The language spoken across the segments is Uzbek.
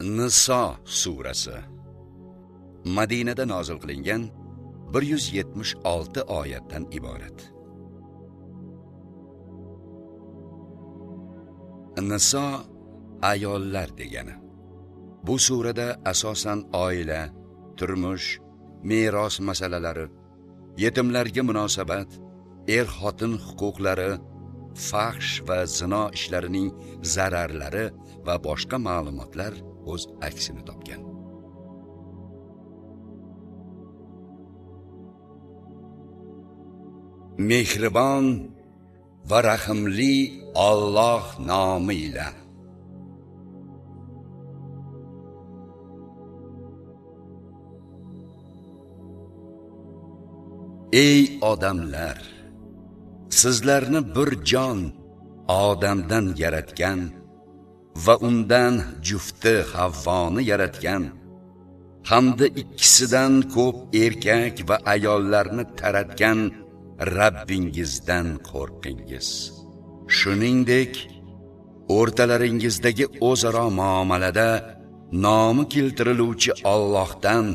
Niso surasi Madinada nozil qilingan 176 oyatdan iborat. Niso ayollar degani. Bu surada asosan oila, turmush, meros masalalari, yetimlarga munosabat, er-xotin huquqlari, fahsh va zino ishlarining zararlari va boshqa ma'lumotlar o'z aksini topgan. Mehribon va rahimli Alloh nomi bilan. Ey odamlar, sizlarni bir jon Odamdan yaratgan va undan jufti Havvoni yaratgan, hamda ikkisidan ko'p erkak va ayollarni taratgan Rabbingizdan qo'rqingiz. Shuningdek, o'rtalaringizdagi o'zaro muomalada nomi keltiriluvchi Allohdan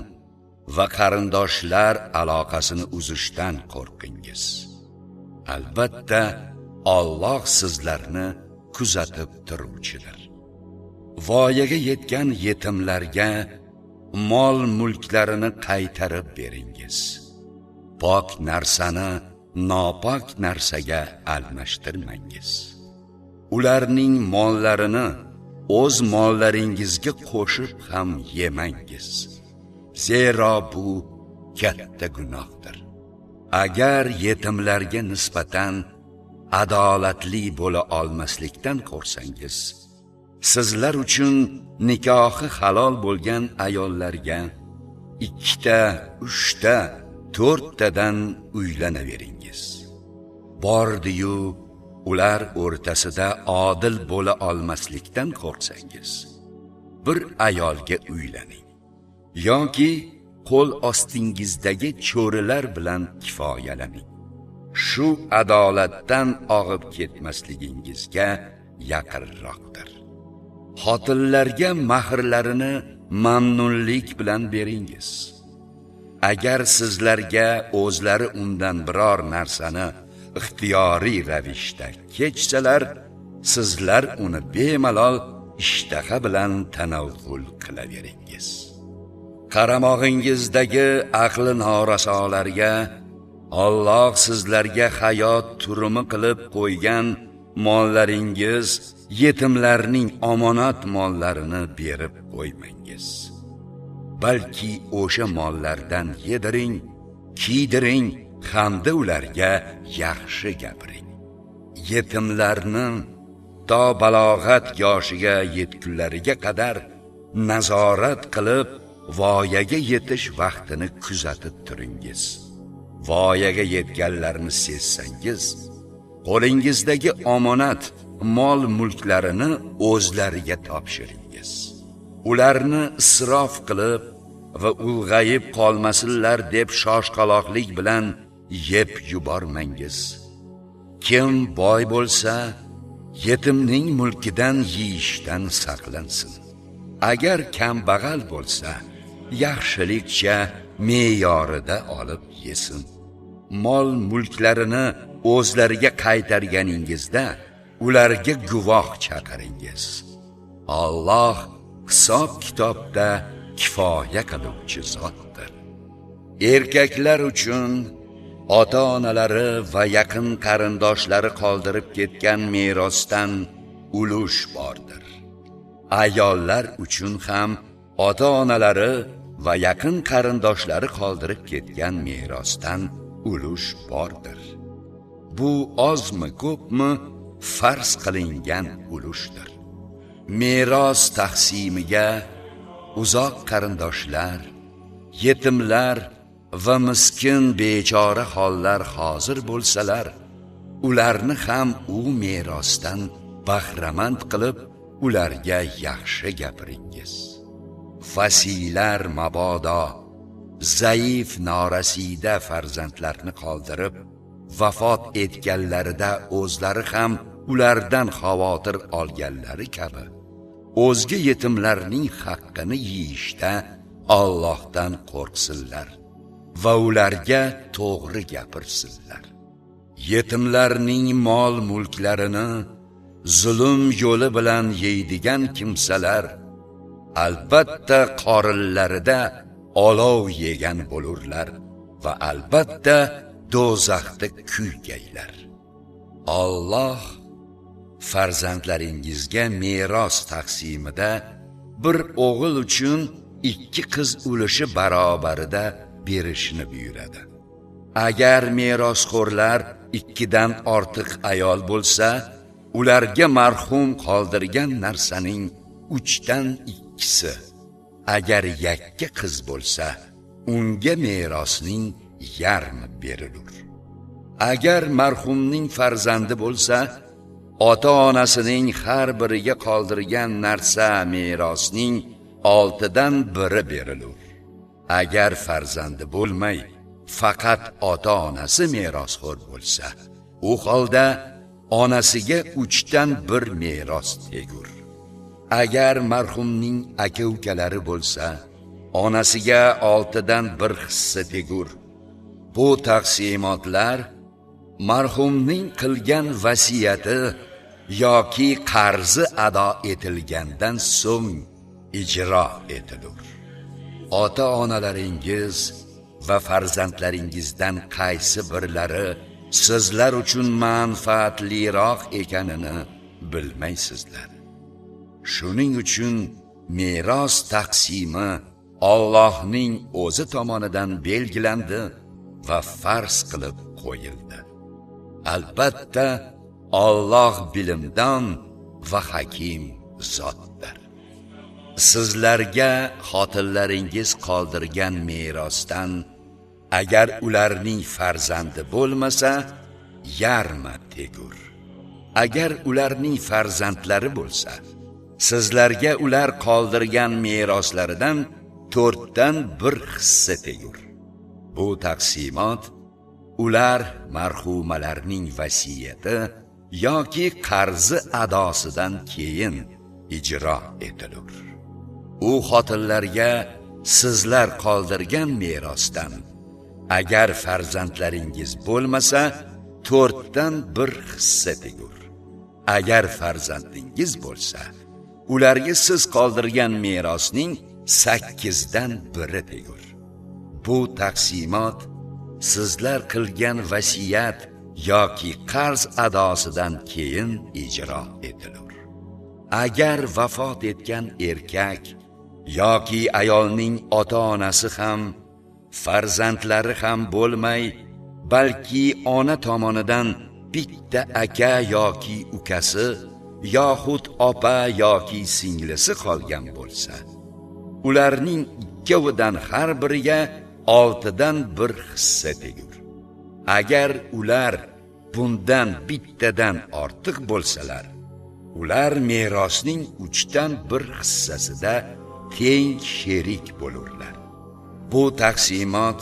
va qarindoshlar aloqasini uzishdan qo'rqingiz. Albatta, Alloh sizlarni kuzatib turuvchidir. Voyaga yetgan yetimlarga mol-mulklarini qaytarib beringiz. Pok narsani nopok narsaga almashtirmangiz. Ularning mollarini o'z mollaringizga qo'shib ham yemangiz. Zero bu katta gunohdir. Agar yetimlarga nisbatan adolatli bo'la olmaslikdan qo'rqsangiz, sizlar uchun nikohi halol bo'lgan ayollarga 2 ta, 3 ta, 4 tadan uylanaveringiz. Bordi-yu, ular o'rtasida odil bo'la olmaslikdan qo'rqsangiz, bir ayolga uylaning. Yoki qo'l ostingizdagi cho'rilar bilan kifoyalaning. Shu adolatdan og'ib ketmasligingizga yaqinroqdir. Xotinlarga mahrlarini mamnunlik bilan beringiz. Agar sizlarga o'zlari undan biror narsani ixtiyoriy ravishda kechsalar, sizlar uni bemalol ishtaha bilan tanavvul qilaveringiz. Qaramog'ingizdagi aqli norasolarga Alloh sizlarga hayot turimi qilib qo'ygan mollaringiz, yetimlarning omonat mollarini berib qo'ymangiz. Balki o'sha mollardan yediring, kiydiring, hamda ularga yaxshi gapiring. Yetimlarni to balog'at yoshiga yetgunlariga qadar nazorat qilib, voyaga yetish vaqtini kuzatib turingiz. Voyaga yetganlarni sezsangiz, qo'lingizdagi omonat mol-mulklarini o'zlariga topshiringiz. Ularni isrof qilib va ulg'ayib qolmasinlar deb shoshqaloqlik bilan yeb yubormangiz. Kim boy bo'lsa, yetimning mulkidan yeyishdan saqlansin. Agar kambag'al bo'lsa, yaxshilikcha me'yorida olib yesin. Mol-mulklarini o'zlariga qaytarganingizda ularga guvoh chaqiringiz. Alloh hisob-kitobda kifoya qiluvchi zotdir. Erkaklar uchun ota-onalari va yaqin qarindoshlari qoldirib ketgan merosdan ulush bordir. Ayollar uchun ham ota-onalari va yaqin qarindoshlari qoldirib ketgan merosdan ulush bordir. Bu ozmi ko'pmi farz qilingan ulushdir. Meros taqsimiga uzoq qarindoshlar, yetimlar va miskin bechora hollar hozir bo'lsalar, ularni ham u merosdan bahramand qilib, ularga yaxshi gapiringiz. Fasiylar mabodo zaif norasida farzandlarni qoldirib vafot etganlarida o'zlari ham ulardan xavotir olganlari kabi o'zga yetimlarning haqqini yeyishda Allohdan qo'rqsinlar va ularga to'g'ri gapirsinlar. Yetimlarning mol-mulklarini zulm yo'li bilan yeydigan kimsalar albatta qorinlarida olov yegan bo'lurlar va albatta do'zaxda kuygaylar. Alloh farzandlaringizga meros taqsimida bir o'g'il uchun 2 qiz ulushi barobarida berishni buyuradi. Agar merosxo'rlar 2 dan ortiq ayol bo'lsa, ularga marhum qoldirgan narsaning 3 dan 2si. Agar yakka qiz bo'lsa, unga merosning yarmi berilur. Agar marhumning farzandi bo'lsa, ota-onasining har biriga qoldirgan narsa merosning 6 dan 1 berilur. Agar farzandi bo'lmay, faqat ota-onasi merosxo'r bo'lsa, u holda onasiga 3 dan 1 meros tegur. Agar marhumning aka-ukalari bo'lsa, onasiga 6 dan 1 hissa tegur. Bu taqsimotlar marhumning qilgan vasiyati yoki qarzi ado etilgandan so'ng ijro etilur. Ota-onalaringiz va farzandlaringizdan qaysi birlari sizlar uchun manfaatliroq ekanini bilmaysizlar. Shuning uchun meros taqsimi Allohning o'zi tomonidan belgilandi va farz qilib qo'yildi. Albatta, Alloh bilimdon va hakim zotdir. Sizlarga xotinlaringiz qoldirgan merosdan agar ularning farzandi bo'lmasa, yarmi tegur. Agar ularning farzandlari bo'lsa, sizlarga ular qoldirgan meroslaridan 4 dan 1 hissa tegur. Bu taqsimot ular marhumalarning vasiyati yoki qarzi adosidan keyin ijro etilur. U xotinlarga sizlar qoldirgan merosdan agar farzandlaringiz bo'lmasa 4 dan 1 hissa tegur. Agar farzandingiz bo'lsa, ularga siz qoldirgan merosning 8 dan 1 tegur. Bu taqsimot sizlar qilgan vasiyat yoki qarz adosidan keyin ijro etilur. Agar vafot etgan erkak yoki ayolning ota-onasi ham, farzandlari ham bo'lmay, balki ona tomonidan bitta aka yoki ukasi, yoxud opa yoki singlisi qolgan bo'lsa, ularning ikkovidan har biriga 6 dan 1 hissa tegur. Agar ular bundan bittadan ortiq bo'lsalar, ular merosning 3 dan 1 hissasida teng sherik bo'lurlar. Bu taqsimot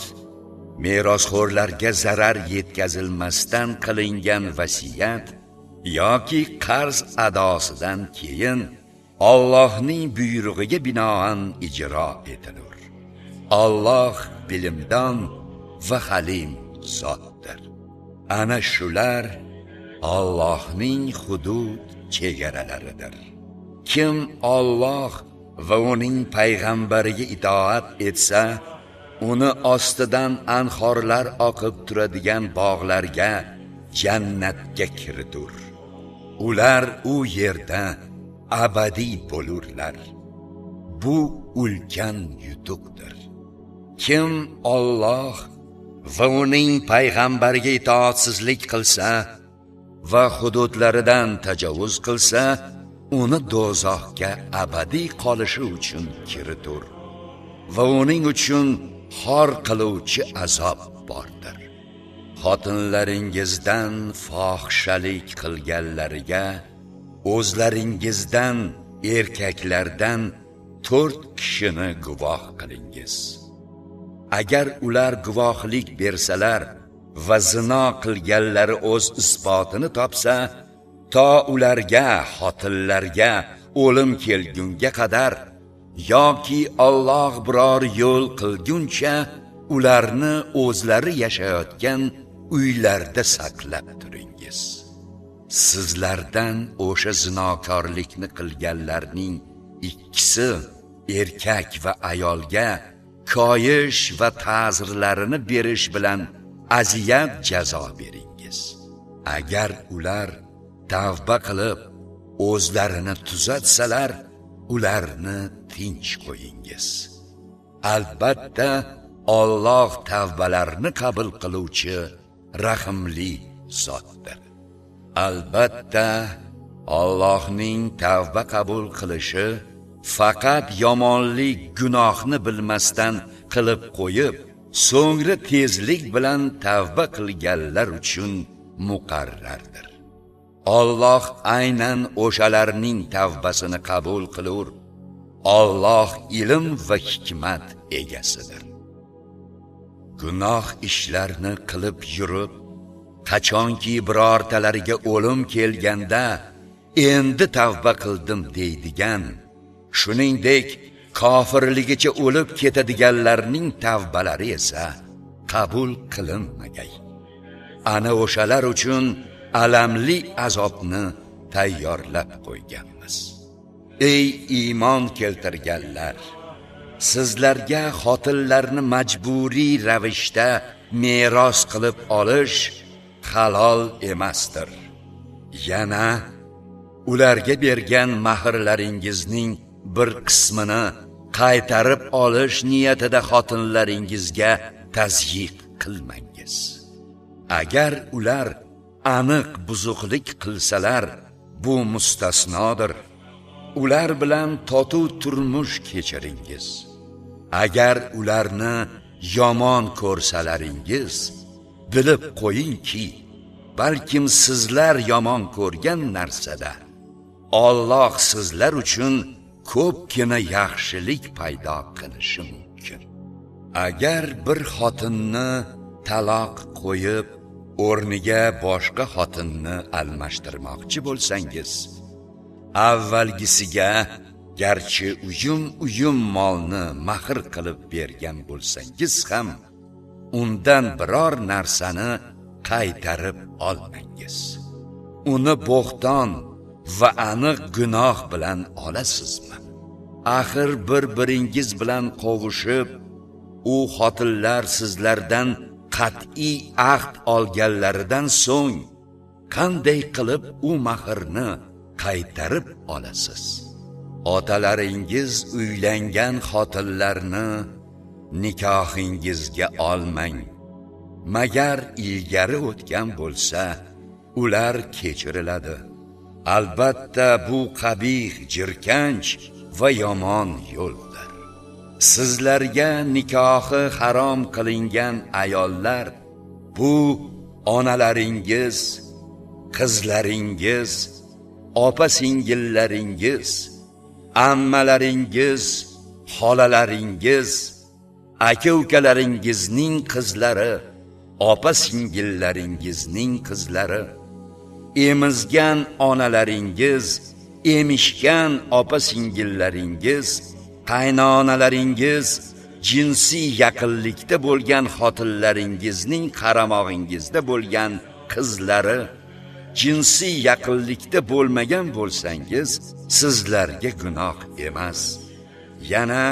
merosxo'rlarga zarar yetkazilmasdan qilingan vasiyat yoki qarz adosidan keyin Allohning buyrug'iga binoan ijro etilur. Alloh bilimdon va halim zotdir. Ana shular Allohning hudud chegaralaridir. Kim Alloh va uning payg'ambariga itoat etsa, uni ostidan anhorlar oqib turadigan bog'larga, jannatga kiritur. Ular u yerda abadiy bo'lurlar. Bu ulkan yutuqdir. Kim Alloh va uning payg'ambariga itoatsizlik qilsa va hududlaridan tajovuz qilsa, uni do'zaxga abadiy qolishi uchun kiritur va uning uchun xor qiluvchi azob bordir. Xotinlaringizdan fohishalik qilganlariga o'zlaringizdan erkaklardan 4 kishini guvoh qilingiz. Agar ular guvohlik bersalar va zino qilganlari o'z isbotini topsa, to ularga, xotinlarga o'lim kelgunga qadar yoki Alloh biror yo'l qilguncha ularni o'zlari yashayotgan uylarda saqlab turingiz. Sizlardan o'sha zinokorlikni qilganlarning ikkisi erkak va ayolga koyish va ta'zirlarini berish bilan aziyat jazo beringiz. Agar ular tavba qilib o'zlarini tuzatsalar, ularni tinch qo'yingiz. Albatta Alloh tavbalarni qabul qiluvchi rahimli zotdir. Albatta Allohning tavba qabul qilishi faqat yomonlik, gunohni bilmasdan qilib qo'yib, so'ngra tezlik bilan tavba qilganlar uchun muqarrardir. Alloh aynan o'shalarning tavbasini qabul qilur. Alloh ilm va hikmat egasidir. Gunoh ishlarni qilib yurib, qachonki birortalariga o'lim kelganda, endi tavba qildim deydigan, shuningdek kofirligicha o'lib ketadiganlarning tavbalari esa qabul qilinmagay. Ana o'shalar uchun alamli azobni tayyorlab qo'yganmiz. Ey iymon keltirganlar, sizlarga xotinlarni majburiy ravishda meros qilib olish halol emasdir. Yana ularga bergan mahrlaringizning bir qismini qaytarib olish niyatida xotinlaringizga tazyiq qilmangiz. Agar ular aniq buzuqlik qilsalar, bu mustasnodir. Ular bilan totuv turmush kechiringiz. Agar ularni yomon ko'rsalaringiz, bilib qo'yingki, balkim sizlar yomon ko'rgan narsada Alloh sizlar uchun ko'pgina yaxshilik paydo qilishi mumkin. Agar bir xotinni taloq qo'yib, o'rniga boshqa xotinni almashtirmoqchi bo'lsangiz, avvalgisiga garchi uyum molni mahr qilib bergan bo'lsangiz ham, undan biror narsani qaytarib olmangiz. Uni bo'xton va aniq gunoh bilan olasizmi? Axir bir-biringiz bilan qovushib, u xotinlar sizlardan qat'iy ahd olganlaridan so'ng qanday qilib u mahrni qaytarib olasiz? Otalaringiz uylangan xotinlarni nikohingizga olmang, magar ilgari o'tgan bo'lsa, ular kechiriladi. Albatta bu qabih, jirkanch va yomon yo'ldir. Sizlarga nikohi harom qilingan ayollar, bu onalaringiz, qizlaringiz, opa-singillaringiz, ammalaringiz, xolalaringiz, aka-ukalaringizning qizlari, opa-singillaringizning qizlari, emizgan onalaringiz, emishgan opa-singillaringiz, qaynonalaringiz, jinsiy yaqinlikda bo'lgan xotinlaringizning qaramog'ingizda bo'lgan qizlari, jinsiy yaqinlikda bo'lmagan bo'lsangiz, sizlarga gunoh emas. Yana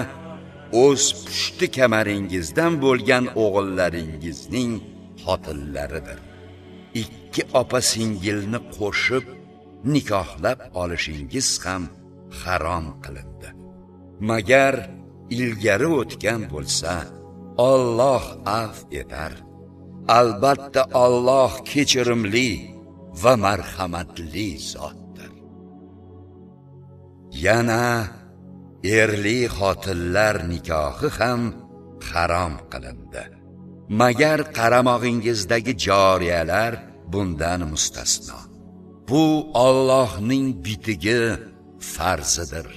o'z pushti kamaringizdan bo'lgan o'g'illaringizning xotinlaridir. Ikki opa-singilni qo'shib nikohlab olishingiz ham harom qilindi. Magar ilgari o'tgan bo'lsa, Alloh afv etar. Albatta Alloh kechirimli va marhamatli zotdir. Yana erli xotinlar nikohi ham harom qilindi. Magar qaramog'ingizdagi joriyalar bundan mustasno. Bu Allohning bitigi, farzidir.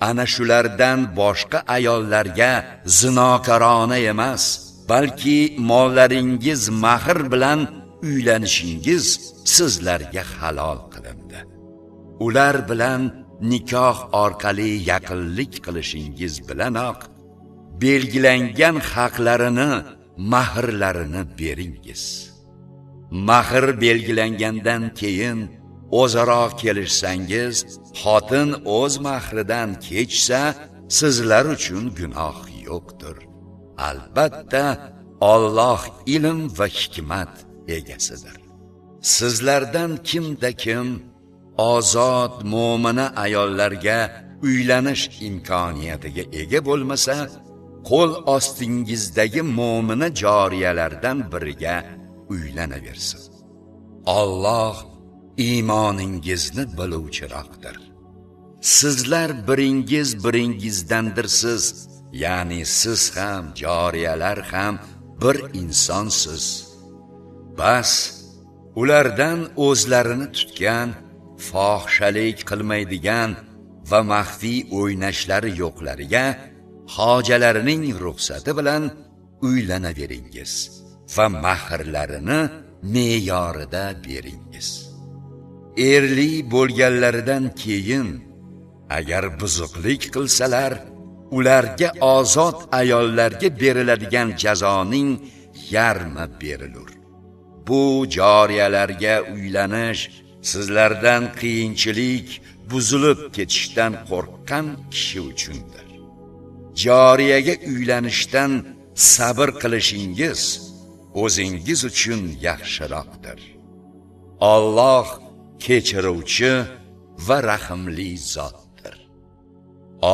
Ana shulardan boshqa ayollarga zinokorona emas, balki mollaringiz mahr bilan uylanishingiz sizlarga halol qilindi. Ular bilan nikoh orqali yaqinlik qilishingiz bilanoq belgilangan haqlarini, mahrlarini beringiz. Mahr belgilangandan keyin o'zaro kelishsangiz, xotin o'z mahridan kechsa, sizlar uchun gunoh yo'qdir. Albatta, Alloh ilm va hikmat egasidir. Sizlardan kimda kim ozod mo'mina ayollarga uylanish imkoniyatiga ega bo'lmasa, qo'l ostingizdagi mo'mina joriyalardan biriga uylanaversin. Alloh iymoningizni biluvchiroqdir. Sizlar biringizdandirsiz, ya'ni siz ham, joriyalar ham bir insonsiz. Bas, ulardan o'zlarini tutgan, fohishalik qilmaydigan va maxfiy o'ynashlari yo'qlariga hojalarining ruxsati bilan uylanaveringiz va mahrlarini me'yorida beringiz. Erli bo'lganlaridan keyin agar buzuqlik qilsalar, ularga ozod ayollarga beriladigan jazoning yarmi berilur. Bu joriyalarga uylanish sizlardan qiyinchilik, buzilib ketishdan qo'rqqan kishi uchundir. Joriyaga uylanishdan sabr qilishingiz o'zingiz uchun yaxshiroqdir. Alloh kechiruvchi va rahimli zotdir.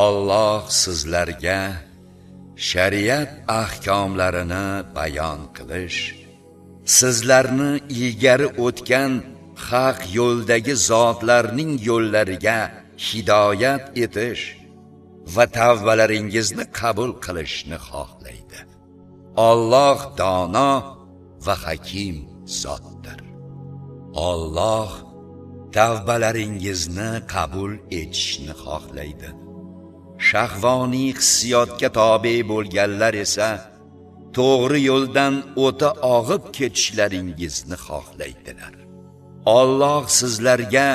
Alloh sizlarga shariat ahkomlarini bayon qilish, sizlarni ilgari o'tgan haq yo'ldagi zotlarning yo'llariga hidoyat etish va tavbalaringizni qabul qilishni xohlaydi. Alloh dono va hakim zotdir. Alloh tavbalaringizni qabul etishni xohlaydi. Shahvoniy hissiyotga tobe bo'lganlar esa to'g'ri yo'ldan o'ta og'ib ketishlaringizni xohlaydilar. Alloh sizlarga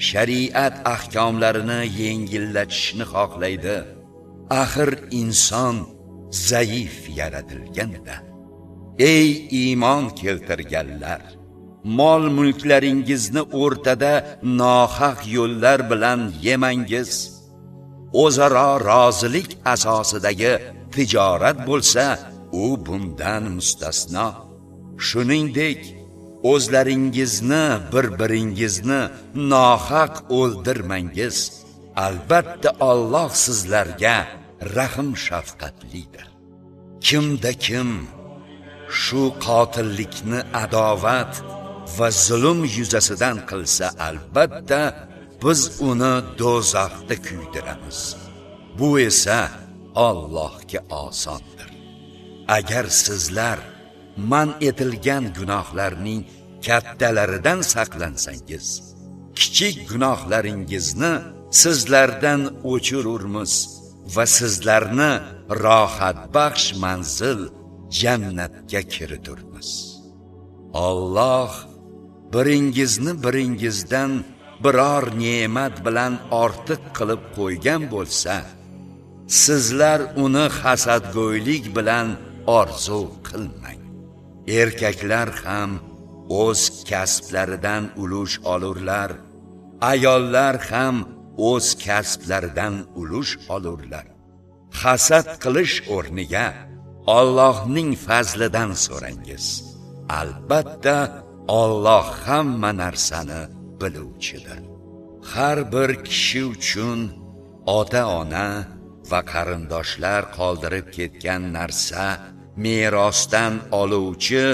shariat ahkomlarini yengillatishni xohlaydi. Axir inson zaif yaratilganda. Ey iymon keltirganlar, mol mulklaringizni o'rtada nohaq yo'llar bilan yemangiz. O'zaro rozilik asosidagi tijorat bo'lsa, u bundan mustasno. Shuningdek, o'zlaringizni bir-biringizni nohaq o'ldirmangiz. Albatta Alloh sizlarga rahim shafqatlidir. Kimda kim shu qotillikni adovat va zulm yuzasidan qilsa, albatta biz uni do'zaxda kuydiramiz. Bu esa Allohga osondir. Agar sizlar man etilgan gunohlarning kattalaridan saqlansangiz, kichik gunohlaringizni sizlardan o'chirurmiz va sizlarni rohatbaxsh manzil jannatga kiriturmiz. Alloh biringizdan biror ne'mat bilan ortiq qilib qo'ygan bo'lsa, sizlar uni hasadgo'ylik bilan orzu qilmang. Erkaklar ham o'z kasblaridan ulush olurlar, ayollar ham o'z kasblaridan ulush olurlar. Hasad qilish o'rniga Allohning fazlidan so'rangiz. Albatta Alloh hamma narsani biluvchidir. Har bir kishi uchun ota-ona va qarindoshlar qoldirib ketgan narsa merosdan oluvchi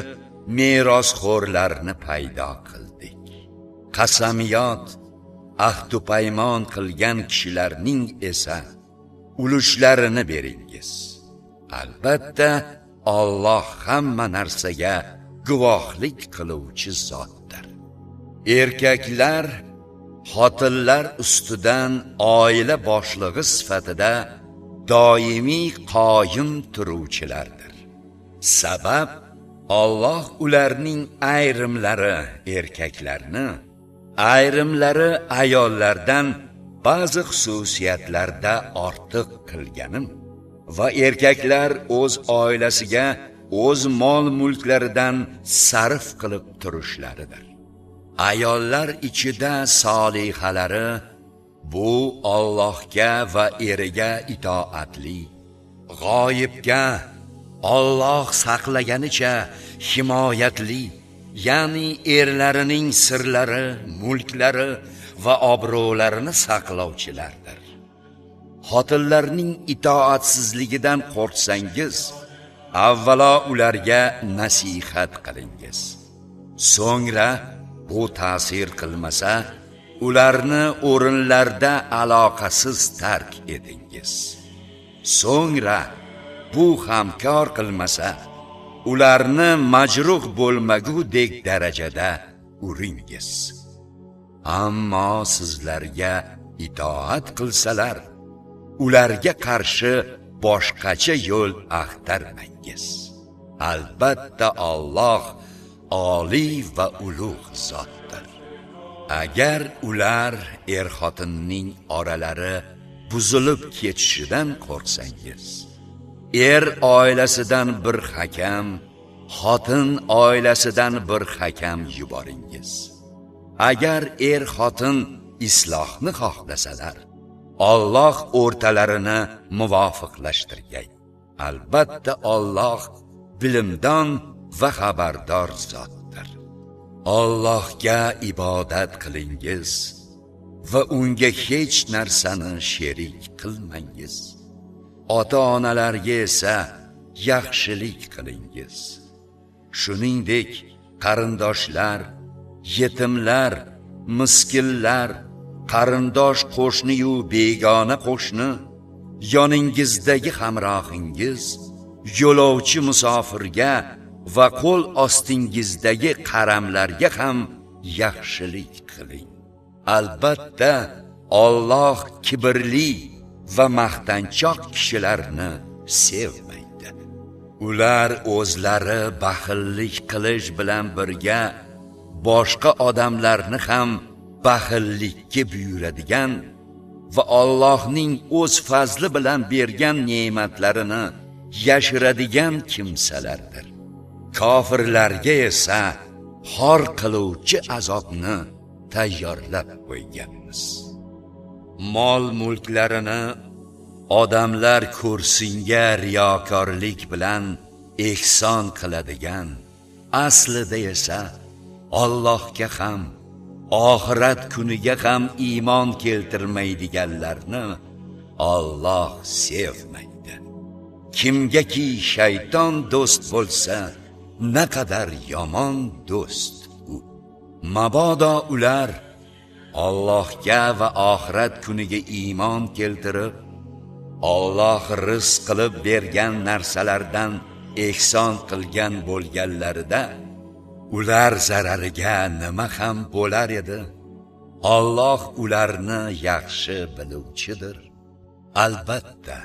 merosxo'rlarni paydo qildik. Qasamiyot, ahdu paymon qilgan kishilarning esa ulushlarini beringiz. Albatta Alloh hamma narsaga guvohlik qiluvchi zotdir. Erkaklar xotinlar ustidan oila boshlig'i sifatida doimiy qoyim turuvchilardir. Sabab Alloh ularning ayrimlari erkaklarni, ayrimlari ayollardan ba'zi xususiyatlarda ortiq qilganim va erkaklar o'z oilasiga o'z mol-mulklaridan sarf qilib turishlaridir. Ayollar ichida solihalari bu Allohga va eriga itoatli, g'oyibga Alloh saqlaganicha himoyatli, ya'ni erlarining sirlari, mulklari va obro'larini saqlovchilardir. Xotinlarning itoatsizligidan qo'rqsangiz, avvalo ularga nasihat qilingiz. So'ngra bu ta'sir qilmasa, ularni o'rinlarda aloqasiz tark edingiz. So'ngra bu hamkor qilmasa, ularni majruh bo'lmagudek darajada uringiz. Ammo sizlarga itoat qilsalar, ularga qarshi boshqacha yo'l axtarmangiz. Albatta Alloh oliy va ulug' zotdir. Agar ular er-xotinning oralari buzilib ketishidan qo'rqsangiz, er oilasidan bir hakam, xotin oilasidan bir hakam yuboringiz. Agar er-xotin islohni xohlasalar, Alloh o'rtalarini muvofiqlashtirgay. Albatta Alloh bilimdon va xabardor zotdir. Allohga ibodat qilingiz va unga hech narsani sherik qilmangiz. Ota-onalarga esa yaxshilik qilingiz. Shuningdek, qarindoshlar, yetimlar, miskinlar, qarindosh qo'shni-yu begona qo'shni, yoningizdagi hamrohingiz, yo'lovchi musofirga va qo'l ostingizdagi qaramlarga ham yaxshilik qiling. Albatta, Alloh kibrli va maqtanchoq kishilarni sevmaydi. Ular o'zlari baxillik qilish bilan birga boshqa odamlarni ham baxillikka buyuradigan va Allohning o'z fazli bilan bergan ne'matlarini yashiradigan kimsalardir. Kofirlarga esa xor qiluvchi azobni tayyorlab qo'yganmiz. Mol-mulklarini odamlar ko'rsinga riyokorlik bilan ehson qiladigan, aslida esa Allohga ham oxirat kuniga ham iymon keltirmaydiganlarni Alloh sevmaydi. Kimgaki shayton do'st bo'lsa, naqadar yomon do'st u. Mabodo ular Allohga va oxirat kuniga iymon keltirib, Alloh rizq qilib bergan narsalardan ehson qilgan bo'lganlarida, ular zarariga nima ham bo'lar edi? Alloh ularni yaxshi biluvchidir. Albatta,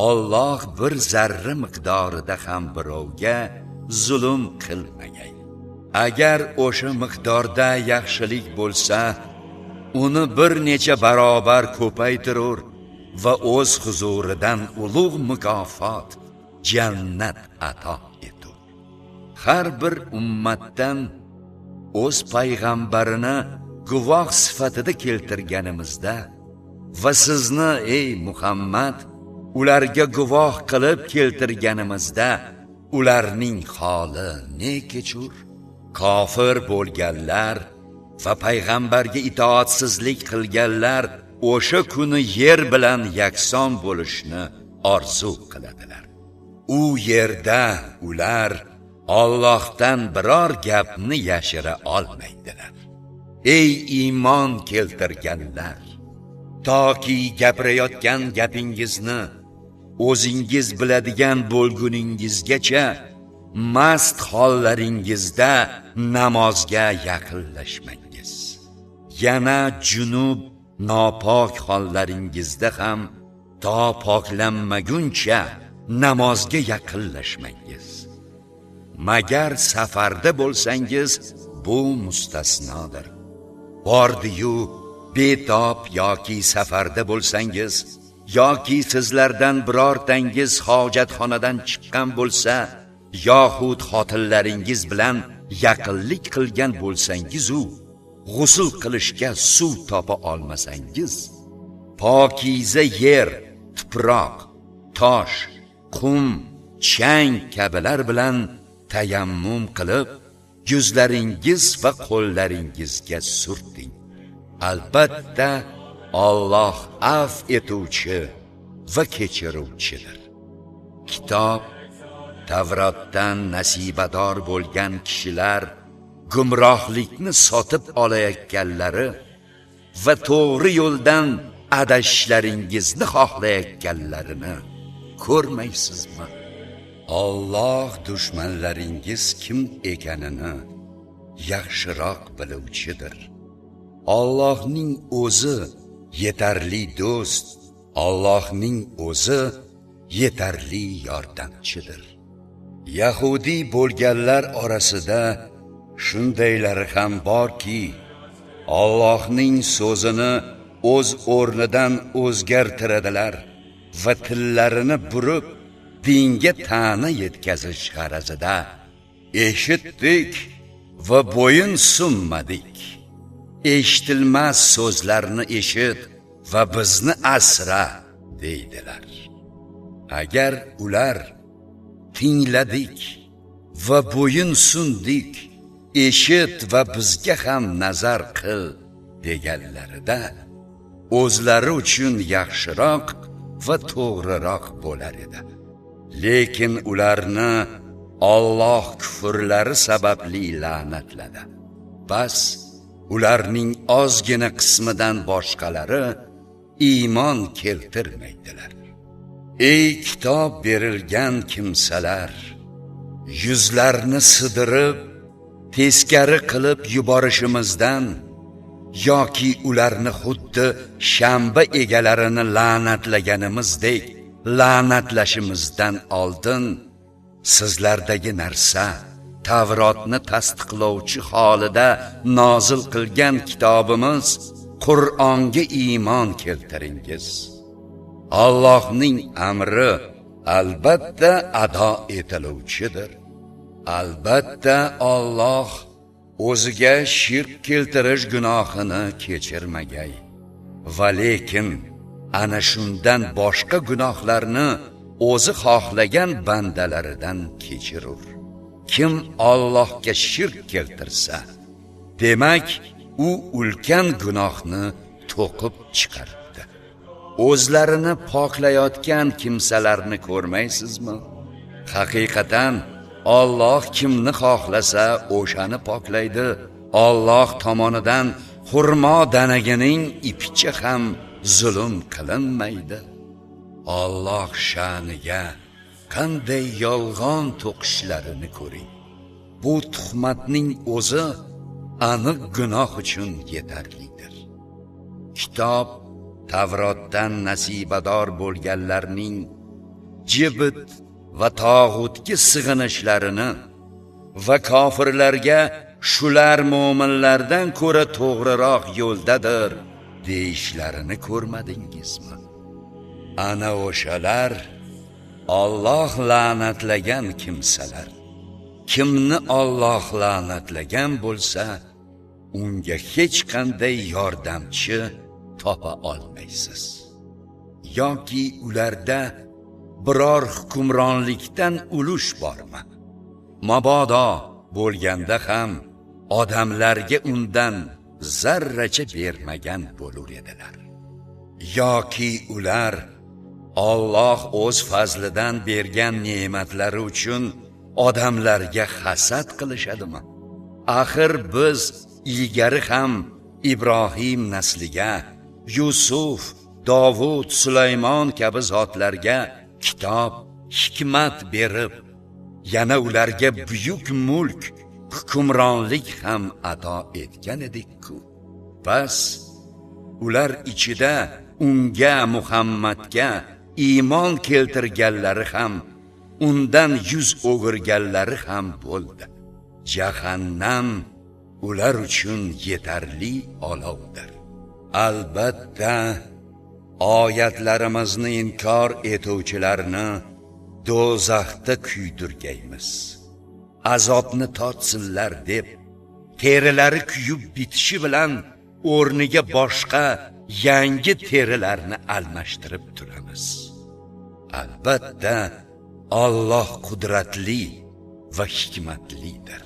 Alloh bir zarra miqdorida ham birovga zulm qilmagay. Agar o'sha miqdorda yaxshilik bo'lsa, uni bir necha barobar ko'paytirur va o'z huzuridan ulug' mukofot, jannat ato etur. Har bir ummatdan o'z payg'ambarini guvoh sifatida keltirganimizda va sizni ey Muhammad ularga guvoh qilib keltirganimizda, ularning holi ne kechur? Kofir bo'lganlar va payg'ambarga itoatsizlik qilganlar o'sha kuni yer bilan yakson bo'lishni orzu qiladilar. U yerda ular Allohdan biror gapni yashira olmaydilar. Ey iymon keltirganlar, toki gapirayotgan gapingizni o'zingiz biladigan bo'lguningizgacha mast hollaringizda namozga yaqinlashmangiz. Yana junub nopok hollaringizda ham to poklanmaguncha namozga yaqinlashmangiz. Magar safarda bo'lsangiz, bu mustasnodir. Bordi-yu betob yoki safarda bo'lsangiz, yoki sizlardan birortangiz hojatxonadan chiqqan bo'lsa, yoxud xotinlaringiz bilan yaqinlik qilgan bo'lsangiz u g'usl qilishga suv topa olmasangiz, pokiza yer, tuproq, tosh, qum, chang kabilar bilan tayammum qilib, yuzlaringiz va qo'llaringizga surting. Albatta, Alloh af etuvchi va kechiruvchidir. Kitob, Tavrotdan nasibador bo'lgan kishilar gumrohlikni sotib olayotganlari va to'g'ri yo'ldan adashishlaringizni xohlayotganlarini ko'rmaysizmi? Alloh dushmanlaringiz kim ekanini yaxshiroq biluvchidir. Allohning o'zi yetarli do'st, Allohning o'zi yetarli yordamchidir. Yahudi bo'lganlar orasida shundaylari ham borki, Allohning so'zini o'z o'rnidan o'zgartiradilar va tillarini burib, dinga ta'na yetkazish g'arazida eshitdik va bo'yin sunmadik. Eshitilmas so'zlarni eshit va bizni asra deydilar. Agar ular tingladik va bo'yin sundik, eshit va bizga ham nazar qil deganlarida, o'zlari uchun yaxshiroq va to'g'riroq bo'lar edi. Lekin ularni Alloh kufrlari sababli la'natladi. Bas, ularning ozgina qismidan boshqalari iymon keltirmaydilar. Ey kitob berilgan kimsalar, yuzlarni sidirib, teskari qilib yuborishimizdan yoki ularni xuddi shanba egalarini la'natlaganimizdek la'natlashimizdan oldin sizlardagi narsa Tavrotni tasdiqlovchi holida nozil qilgan kitobimiz Qur'onga iymon keltiringiz. Allohning amri albatta ado etiluvchidir. Albatta Alloh o'ziga shirk keltirish gunohini kechirmagay. Va lekin ana shundan boshqa gunohlarni o'zi xohlagan bandalaridan kechirur. Kim Allohga shirk keltirsa, demak u ulkan gunohni to'qib chiqaribdi. O'zlarini poklayotgan kimsalarni ko'rmaysizmi? Haqiqatan Alloh kimni xohlasa o'shani poklaydi. Alloh tomonidan xurmo danagining ipicha ham zulm qilinmaydi. Alloh sha'niga qanday yolg'on to'qishlarini ko'ring. Bu tuhmatning o'zi aniq gunoh uchun yetarlidir. Kitob, Tavrotdan nasibador bo'lganlarning jibit va tog'utga sig'inishlarini va kofirlarga shular mo'minlardan ko'ra to'g'riroq yo'ldadir deyishlarini ko'rmadingizmi? Ana o'shalar Alloh la'natlagan kimsalar. Kimni Alloh la'natlagan bo'lsa, unga hech qanday yordamchi topa olmaysiz. Yoki ularda biror hukmronlikdan ulush bormi? Mabodo bo'lganda ham odamlarga undan zarracha bermagan bo'lur edilar. Yoki ular Alloh o'z fazlidan bergan ne'matlari uchun odamlarga hasad qilishadimi? Axir biz ilgari ham Ibrohim nasliga, Yusuf, Davud, Sulaymon kabi zotlarga kitob, hikmat berib, yana ularga buyuk mulk, hukmronlik ham ato etgan edik-ku. Bas, ular ichida unga Muhammadga iymon keltirganlari ham, undan yuz o'girganlari ham bo'ldi. Jahannam ular uchun yetarli olovdir. albatta oyatlarimizni inkor etuvchilarni do'zaxda kuydirgaymiz. Azobni totsinlar deb terilari kuyib bitishi bilan o'rniga boshqa yangi terilarni almashtirib turamiz. Albatta Alloh qudratli va hikmatlidir.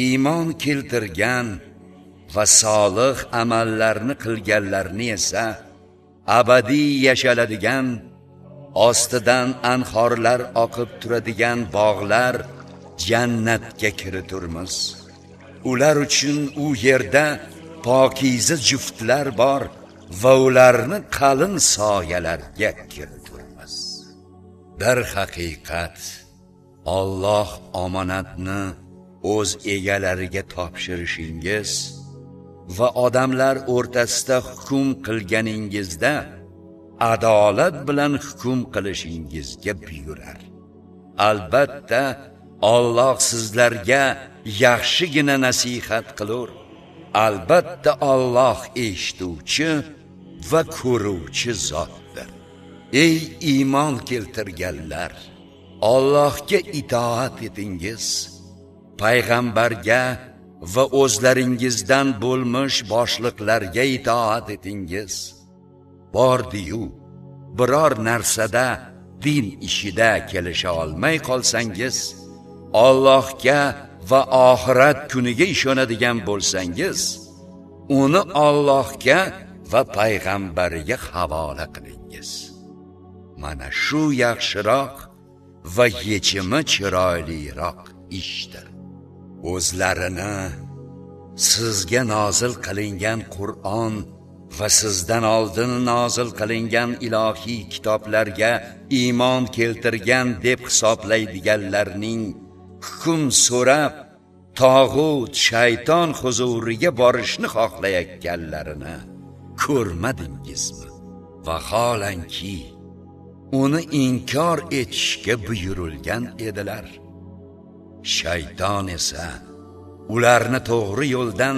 Iymon keltirgan va solih amallarni qilganlarni esa abadiy yashaladigan, ostidan anhorlar oqib turadigan bog'lar, jannatga kiriturmiz. Ular uchun u yerda pokiza juftlar bor va ularni qalin soyalarga kiriturmiz. Darhaqiqat Alloh omonatni o'z egalariga topshirishingiz va odamlar o'rtasida hukm qilganingizda adolat bilan hukm qilishingizga buyurar. Albatta Alloh sizlarga yaxshigina nasihat qilur. Albatta Alloh eshituvchi va ko'ruvchi zotdir. Ey iymon keltirganlar, Allohga itoat etingiz, payg'ambarga va o'zlaringizdan bo'lmish boshliqlarga itoat etingiz. Bordi-yu, biror narsada din ishida kelisha olmay qolsangiz, Allohga va oxirat kuniga ishonadigan bo'lsangiz, uni Allohga va payg'ambariga havola qilingiz. Mana shu yaxshiroq va yechimi chiroyliroq ishdir. O'zlarini sizga nozil qilingan Qur'on va sizdan oldin nozil qilingan ilohiy kitoblarga iymon keltirgan deb hisoblaydiganlarning hukm so'rab tog'ut shayton huzuriga borishni xohlayotganlarini ko'rmadingizmi? Vaholanki uni inkor etishga buyurilgan edilar. Shayton esa ularni to'g'ri yo'ldan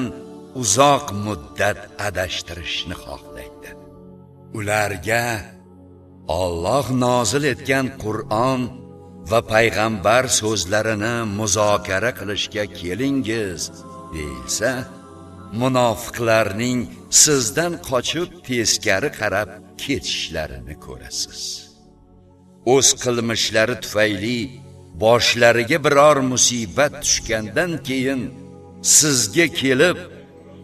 uzoq muddat adashtirishni xohlaydi. Ularga Alloh nozil etgan Qur'on va payg'ambar so'zlarini muzokara qilishga kelingiz deyilsa, munofiqlarning sizdan qochib teskari qarab ketishlarini ko'rasiz. O'z qilmishlari tufayli boshlariga biror musibat tushgandan keyin sizga kelib,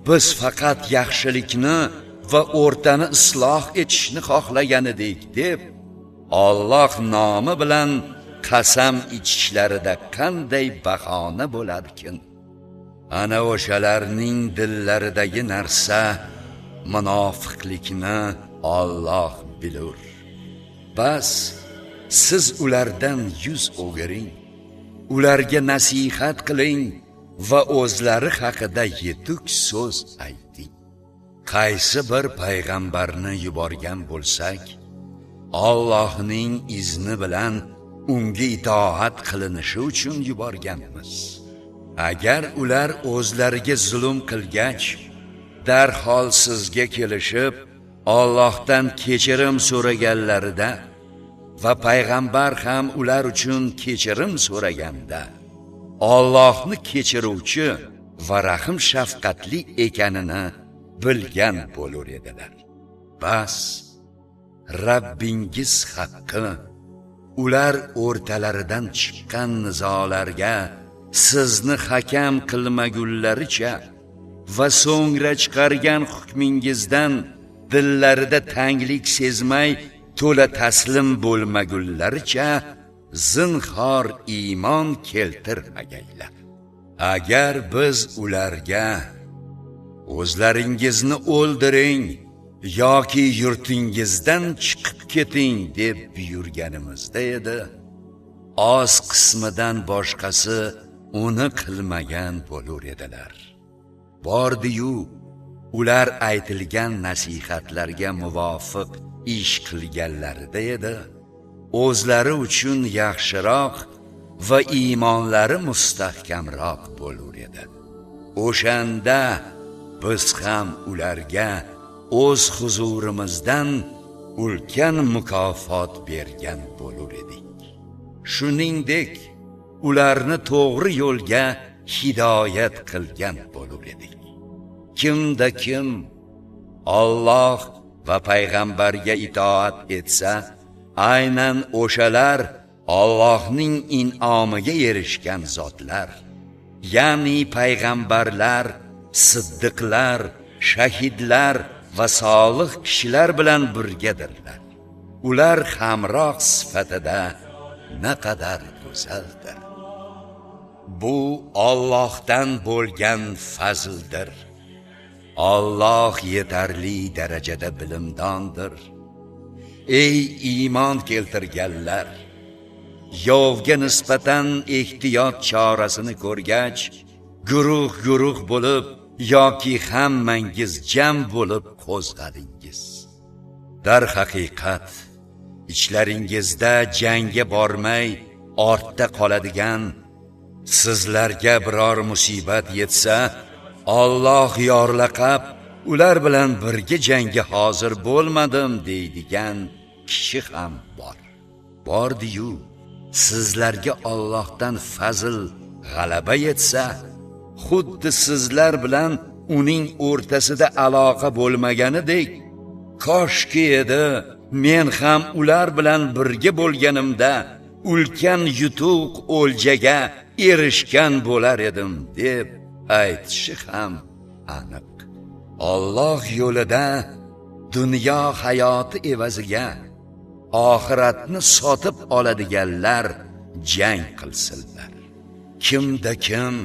biz faqat yaxshilikni va o'rtani isloh etishni xohlagan edik deb Alloh nomi bilan qasam ichishlaridan qanday bahona bo'larkin? Ana o'shalarning dillaridagi narsa munofiqlikni Alloh bilur. Bas siz ulardan yuz o'giring, ularga nasihat qiling va o'zlari haqida yetuk so'z ayting. Qaysi bir payg'ambarni yuborgan bo'lsak, Allohning izni bilan unga itoat qilinishi uchun yuborganmiz. Agar ular o'zlariga zulm qilgach, darhol sizga kelishib, Allohdan kechirim so'raganlarida va payg'ambar ham ular uchun kechirim so'raganda, Allohni kechiruvchi va rahim shafqatli ekanini bilgan bo'lar edilar. Bas Rabbingiz haqqi ular o'rtalaridan chiqqan nizolarga sizni hakam qilmagunlaricha va so'ngra chiqargan hukmingizdan dillarida tanglik sezmay to'la taslim bo'lmagunlaricha zinhor iymon keltirmagaylar. Agar biz ularga o'zlaringizni o'ldiring yoki yurtingizdan chiqib keting deb buyurganimizda edi, oz qismidan boshqasi uni qilmagan bo'lar edilar. Bordi-yu, ular aytilgan nasihatlarga muvofiq ish qilganlarida edi, o'zlari uchun yaxshiroq va iymonlari mustahkamroq bo'lar edi. O'shanda biz ham ularga o'z huzurimizdan ulkan mukofot bergan bo'lar edik. Shuningdek, ularni to'g'ri yo'lga hidoyat qilgan bo'lar edik. Kimda kim Alloh va payg'ambarga itoat etsa, aynan o'shalar Allohning in'omiga erishgan zotlar, ya'ni payg'ambarlar, siddiqlar, shahidlar va solih kishilar bilan birgadirlar. Ular hamroh sifatida naqadar go'zaldir. Bu Allohdan bo'lgan fazldir. Alloh yetarli darajada bilimdondir. Ey iymon keltirganlar, yovga nisbatan ehtiyot chorasini ko'rgach, guruh bo'lib yoki hammangiz jam bo'lib qo'zg'adingiz. Dar haqiqat, ichlaringizda jangga bormay ortda qoladigan, sizlarga biror musibat yetsa, Alloh yorlaqab, ular bilan birga jangga hozir bo'lmadim deydigan kishi ham bor. Bordi-yu, sizlarga Allohdan fazl, g'alaba yetsa, xuddi sizlar bilan uning o'rtasida aloqa bo'lmaganidek, koshki edi men ham ular bilan birga bo'lganimda ulkan yutuq o'ljaga erishgan bo'lar edim deb aytishi ham aniq. Alloh yo'lida dunyo hayoti evaziga oxiratni sotib oladiganlar jang qilsinlar. Kimda kim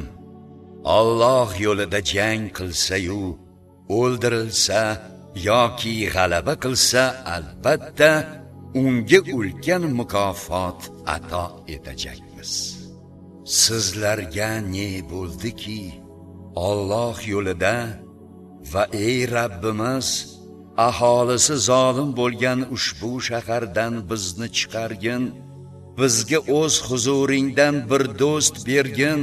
Alloh yo'lida jang qilsa-yu o'ldirilsa yoki g'alaba qilsa, albatta unga ulkan mukofot ato etajakmiz. Sizlarga ne bo'ldiki, Alloh yo'lida va ey Rabbimiz, aholisi zolim bo'lgan ushbu shahardan bizni chiqargin, bizga o'z huzuringdan bir do'st bergin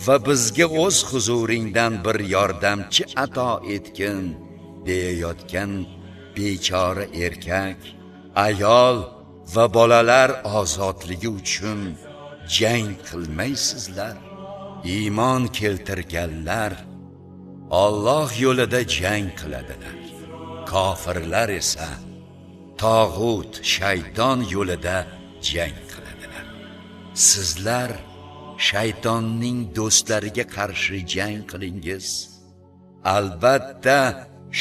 va bizga o'z huzuringdan bir yordamchi ato etgin deyayotgan bechora erkak, ayol va bolalar ozodligi uchun jang qilmaysizlar. Iymon keltirganlar Alloh yo'lida jang qiladilar. Kofirlar esa tog'ut, shayton yo'lida jang qiladilar. Sizlar shaytonning do'stlariga qarshi jang qilingiz. Albatta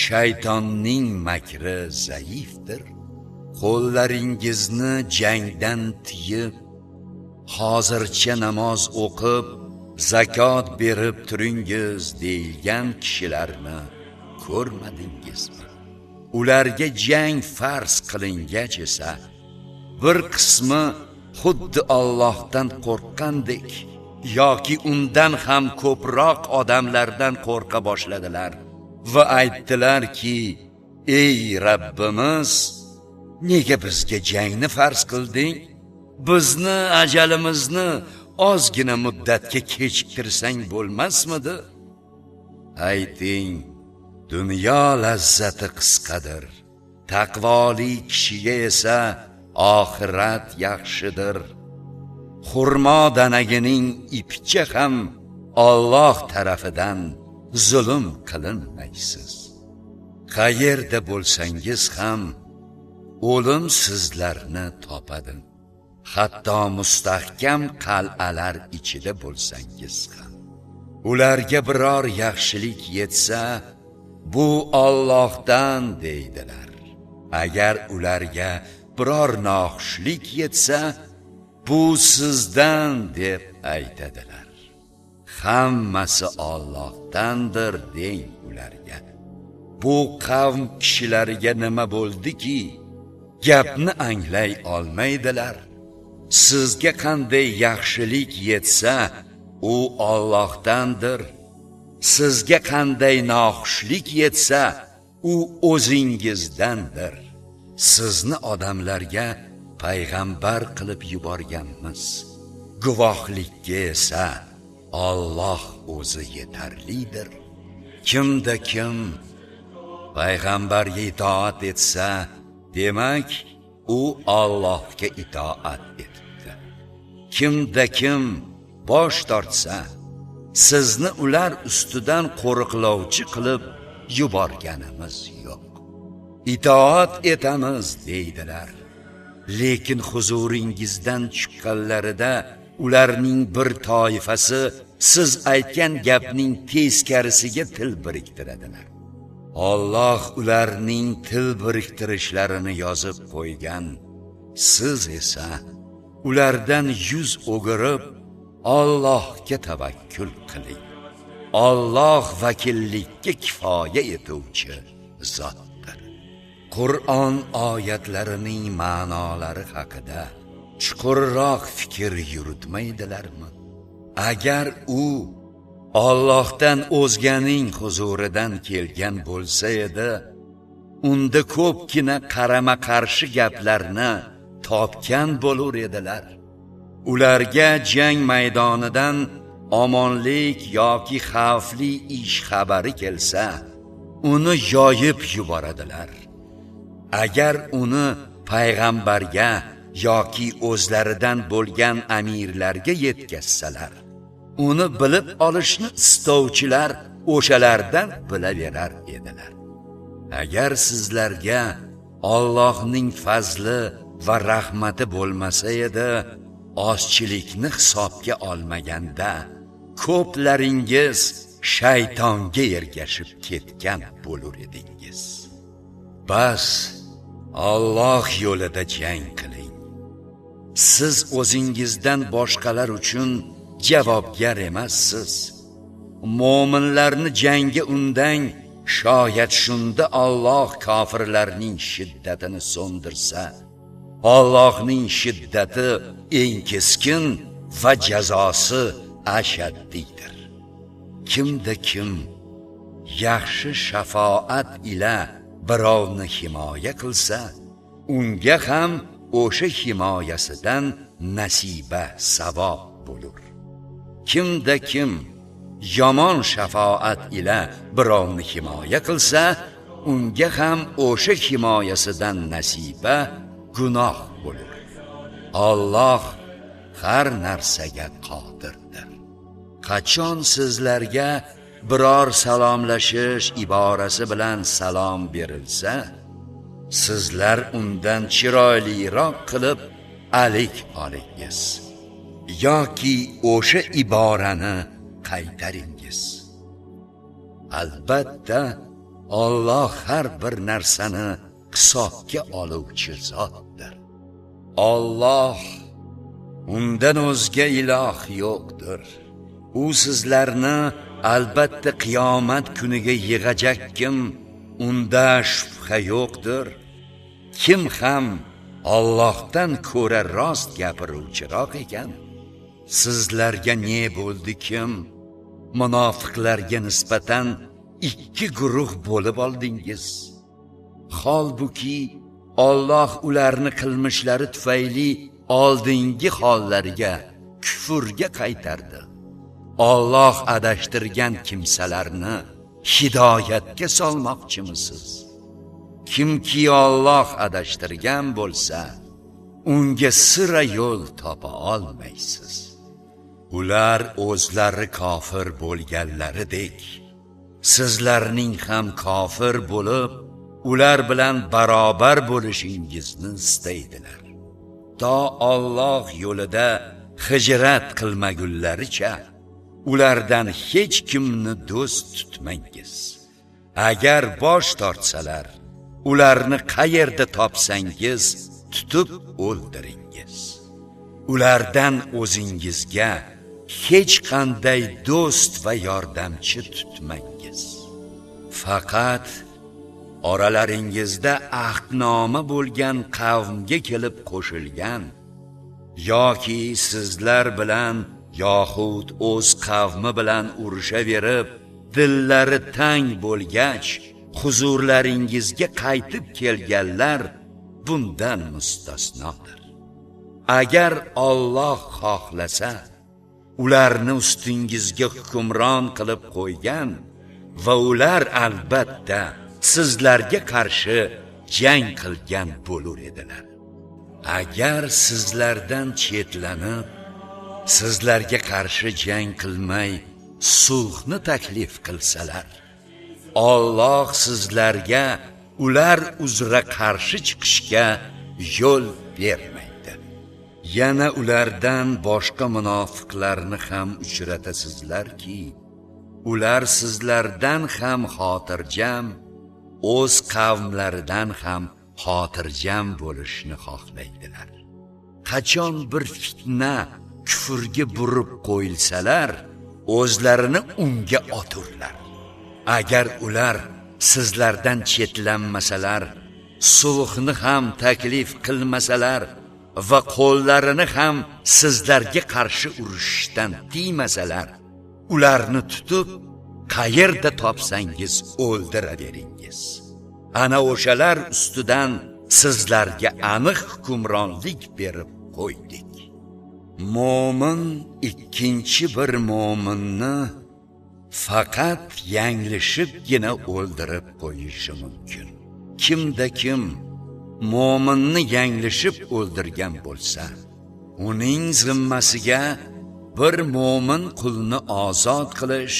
shaytonning makri zaifdir. Qo'llaringizni jangdan tiyib, hozircha namoz o'qib, zakot berib turingiz deyilgan kishilarni ko'rmadingizmi? Ularga jang farz qilingach esa, bir qismi xuddi Allohdan qo'rqqandek yoki undan ham ko'proq odamlardan qo'rqa boshladilar va aytdilarki, ey Rabbimiz, nega bizga jangni farz qilding? Bizni ajalimizni ozgina muddatga kechiktirsang bo'lmasmidi? Ayting, dunyo lazzati qisqadir, taqvoli kishiga esa oxirat yaxshidir. Xurmo danagining ipicha ham Alloh tarafidan zulm qilinmaysiz. Qayerda bo'lsangiz ham o'lim sizlarni topadi. Hatto mustahkam qal'alar ichida bo'lsangiz ham. Ularga biror yaxshilik yetsa, bu Allohdan deydilar. Agar ularga biror noxushlik yetsa, bu sizdan deb aytadilar. Hammasi Allohdandir deng ularga. Bu qavm kishilariga nima bo'ldiki, gapni anglay olmaydilar. Sizga qanday yaxshilik yetsa, u Allohdandir. Sizga qanday noxushlik yetsa, u o'zingizdandir. Sizni odamlarga payg'ambar qilib yuborganmiz. Guvohlikka esa Alloh o'zi yetarlidir. Kimda kim payg'ambarga itoat etsa, demak u Allohga itoat etibdi. Kimda kim bosh tortsa, sizni ular ustidan qo'riqlovchi qilib yuborganimiz yo'q. Itoat etamiz deydilar. Lekin huzuringizdan chiqqanlarida ularning bir toifasi siz aytgan gapning teskarisiga til biriktiradilar. Alloh ularning til biriktirishlarini yozib qo'ygan. Siz esa ulardan yuz o'girib Allohga tavakkul qiling. Alloh vakillikka kifoya etuvchi zotdir. Qur'on oyatlarining ma'nolari haqida chuqurroq fikr yuritmaydilarmi? Agar u Allohdan o'zganing huzuridan kelgan bo'lsa edi, unda ko'pgina qarama-qarshi gaplarni topgan bo'lar edilar. Ularga jang maydonidan omonlik yoki xavfli ish xabari kelsa, uni yoyib yuboradilar. Agar uni payg'ambarga yoki o'zlaridan bo'lgan amirlarga yetkazsalar, uni bilib olishni istovchilar o'shalardan bilaverar edilar. Agar sizlarga Allohning fazli va rahmati bo'lmasa edi, ozchilikni hisobga olmaganda ko'plaringiz shaytonga ergashib ketgan bo'lar edingiz. Bas, Alloh yo'lida jang qiling. Siz o'zingizdan boshqalar uchun javobgar emassiz. Mo'minlarni jangga undang, shoyat shunda Alloh kofirlarning shiddatini so'ndirsa, Allohning shiddati eng keskin va jazosi ashaddiydir. Kimda kim yaxshi shafoat ila birovni himoya qilsa, unga ham o'sha himoyasidan nasiba savob bo'lur. Kimda kim yomon shafoat ila birovni himoya qilsa, unga ham o'sha himoyasidan nasiba gunoh bo'lur. Alloh har narsaga qodirdir. Qachon sizlarga biror salomlashish iborasi bilan salom berilsa, sizlar undan chiroyliroq qilib alik olingiz yoki o'sha iborani qaytaringiz. Albatta, Alloh har bir narsani hisobga oluvchi zotdir. Alloh, undan o'zga iloh yo'qdir. U sizlarni albatta qiyomat kuniga yig'ajak-kim, unda shubha yo'qdir. Kim ham Allohdan ko'ra rost gapiruvchiroq ekan? Sizlarga ne bo'ldi kim? Munofiqlarga nisbatan ikki guruh bo'lib oldingiz. Holbuki Alloh ularni qilmishlari tufayli oldingi hollariga, kufrga qaytardi. Alloh adashtirgan kimsalarni hidoyatga solmoqchimisiz? Kimki Alloh adashtirgan bo'lsa, unga sira yo'l topa olmaysiz. Ular o'zlari kofir bo'lganlaridek, sizlarning ham kofir bo'lib, ular bilan barobar bo'lishingizni istaydilar. To Alloh yo'lida hijrat qilmagunlaricha ulardan hech kimni do'st tutmangiz. Agar bosh tortsalar, ularni qayerda topsangiz tutib o'ldiringiz. Ulardan o'zingizga hech qanday do'st va yordamchi tutmangiz. Faqat oralaringizda ahdnoma bo'lgan qavmga kelib qo'shilgan yoki sizlar bilan yoxud o'z qavmi bilan urushaverib, dillari tang bo'lgach, huzurlaringizga qaytib kelganlar bundan mustasnodir. Agar Alloh xohlasa, ularni ustingizga hukmron qilib qo'ygan va ular albatta sizlarga qarshi jang qilgan bo'lar edilar. Agar sizlardan chetlanib, sizlarga qarshi jang qilmay sulhni taklif qilsalar, Alloh sizlarga ular uzra qarshi chiqishga yo'l bermaydi. Yana ulardan boshqa munofiqlarni ham uchratasizlarki, ular sizlardan ham xotirjam, o'z qavmlaridan ham xotirjam bo'lishni xohlaydilar. Qachon bir fitna kufrga burib qo'yilsalar, o'zlarini unga oturlar. Agar ular sizlardan chetlanmasalar, sulhni ham taklif qilmasalar va qo'llarini ham sizlarga qarshi urushishdan tiymasalar, ularni tutib qayerda topsangiz o'ldiraveringiz. Ana o'shalar ustidan sizlarga aniq hukmronlik berib qo'ydik. Mo'min ikkinchi bir mo'minni faqat yanglishibgina o'ldirib qo'yishi mumkin. Kimda kim mo'minni yanglishib o'ldirgan bo'lsa, uning zimmasiga bir mo'min qulni ozod qilish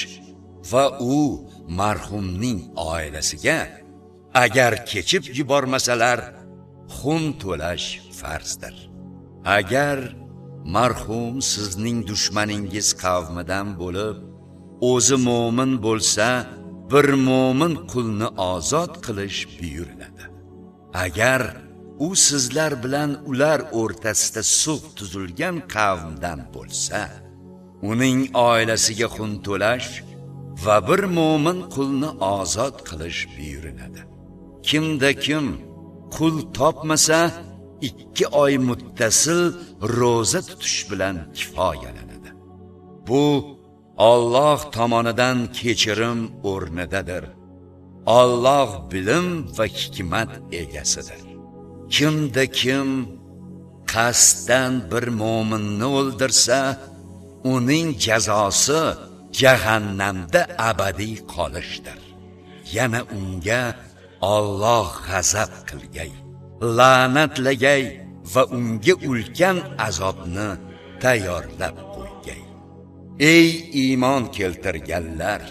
va u marhumning oilasiga agar kechib yubormasalar xun to'lash farzdir. Agar marhum sizning dushmaningiz qavmidan bo'lib, o'zi mo'min bo'lsa, bir mo'min qulni ozod qilish buyuriladi. Agar u sizlar bilan ular o'rtasida sulh tuzilgan qavmdan bo'lsa, uning oilasiga xun to'lash va bir mo'min qulni ozod qilish buyuriladi. Kimda kim qul topmasa, 2 oy muttasil roza tutish bilan kifoyalanadi. Bu Alloh tomonidan kechirim o'rnidadir. Alloh bilim va hikmat egasidir. Kimda kim qasddan bir mo'minni o'ldirsa, uning jazosi jahannamda abadiy qolishdir. Yana unga Alloh g'azab qilgay, la'natlagay va unga ulkan azobni tayyorlab qo'ygay. Ey iymon keltirganlar,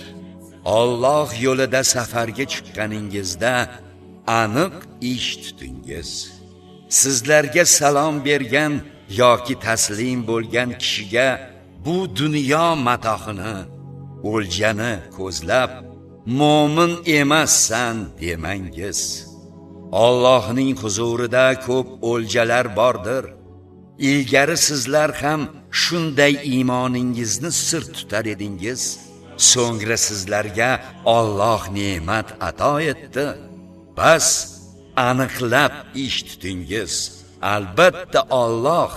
Alloh yo'lida safarga chiqqaningizda aniq ish tutingiz. Sizlarga salom bergan yoki taslim bo'lgan kishiga bu dunyo matohini, o'ljani ko'zlab mo'min emassan demangiz. Allohning huzurida ko'p o'ljalar bordir. Ilgari sizlar ham shunday iymoningizni sir tutar edingiz. So'ngra sizlarga Alloh ne'mat ato etdi. Bas aniqlab ish tutingiz. Albatta Alloh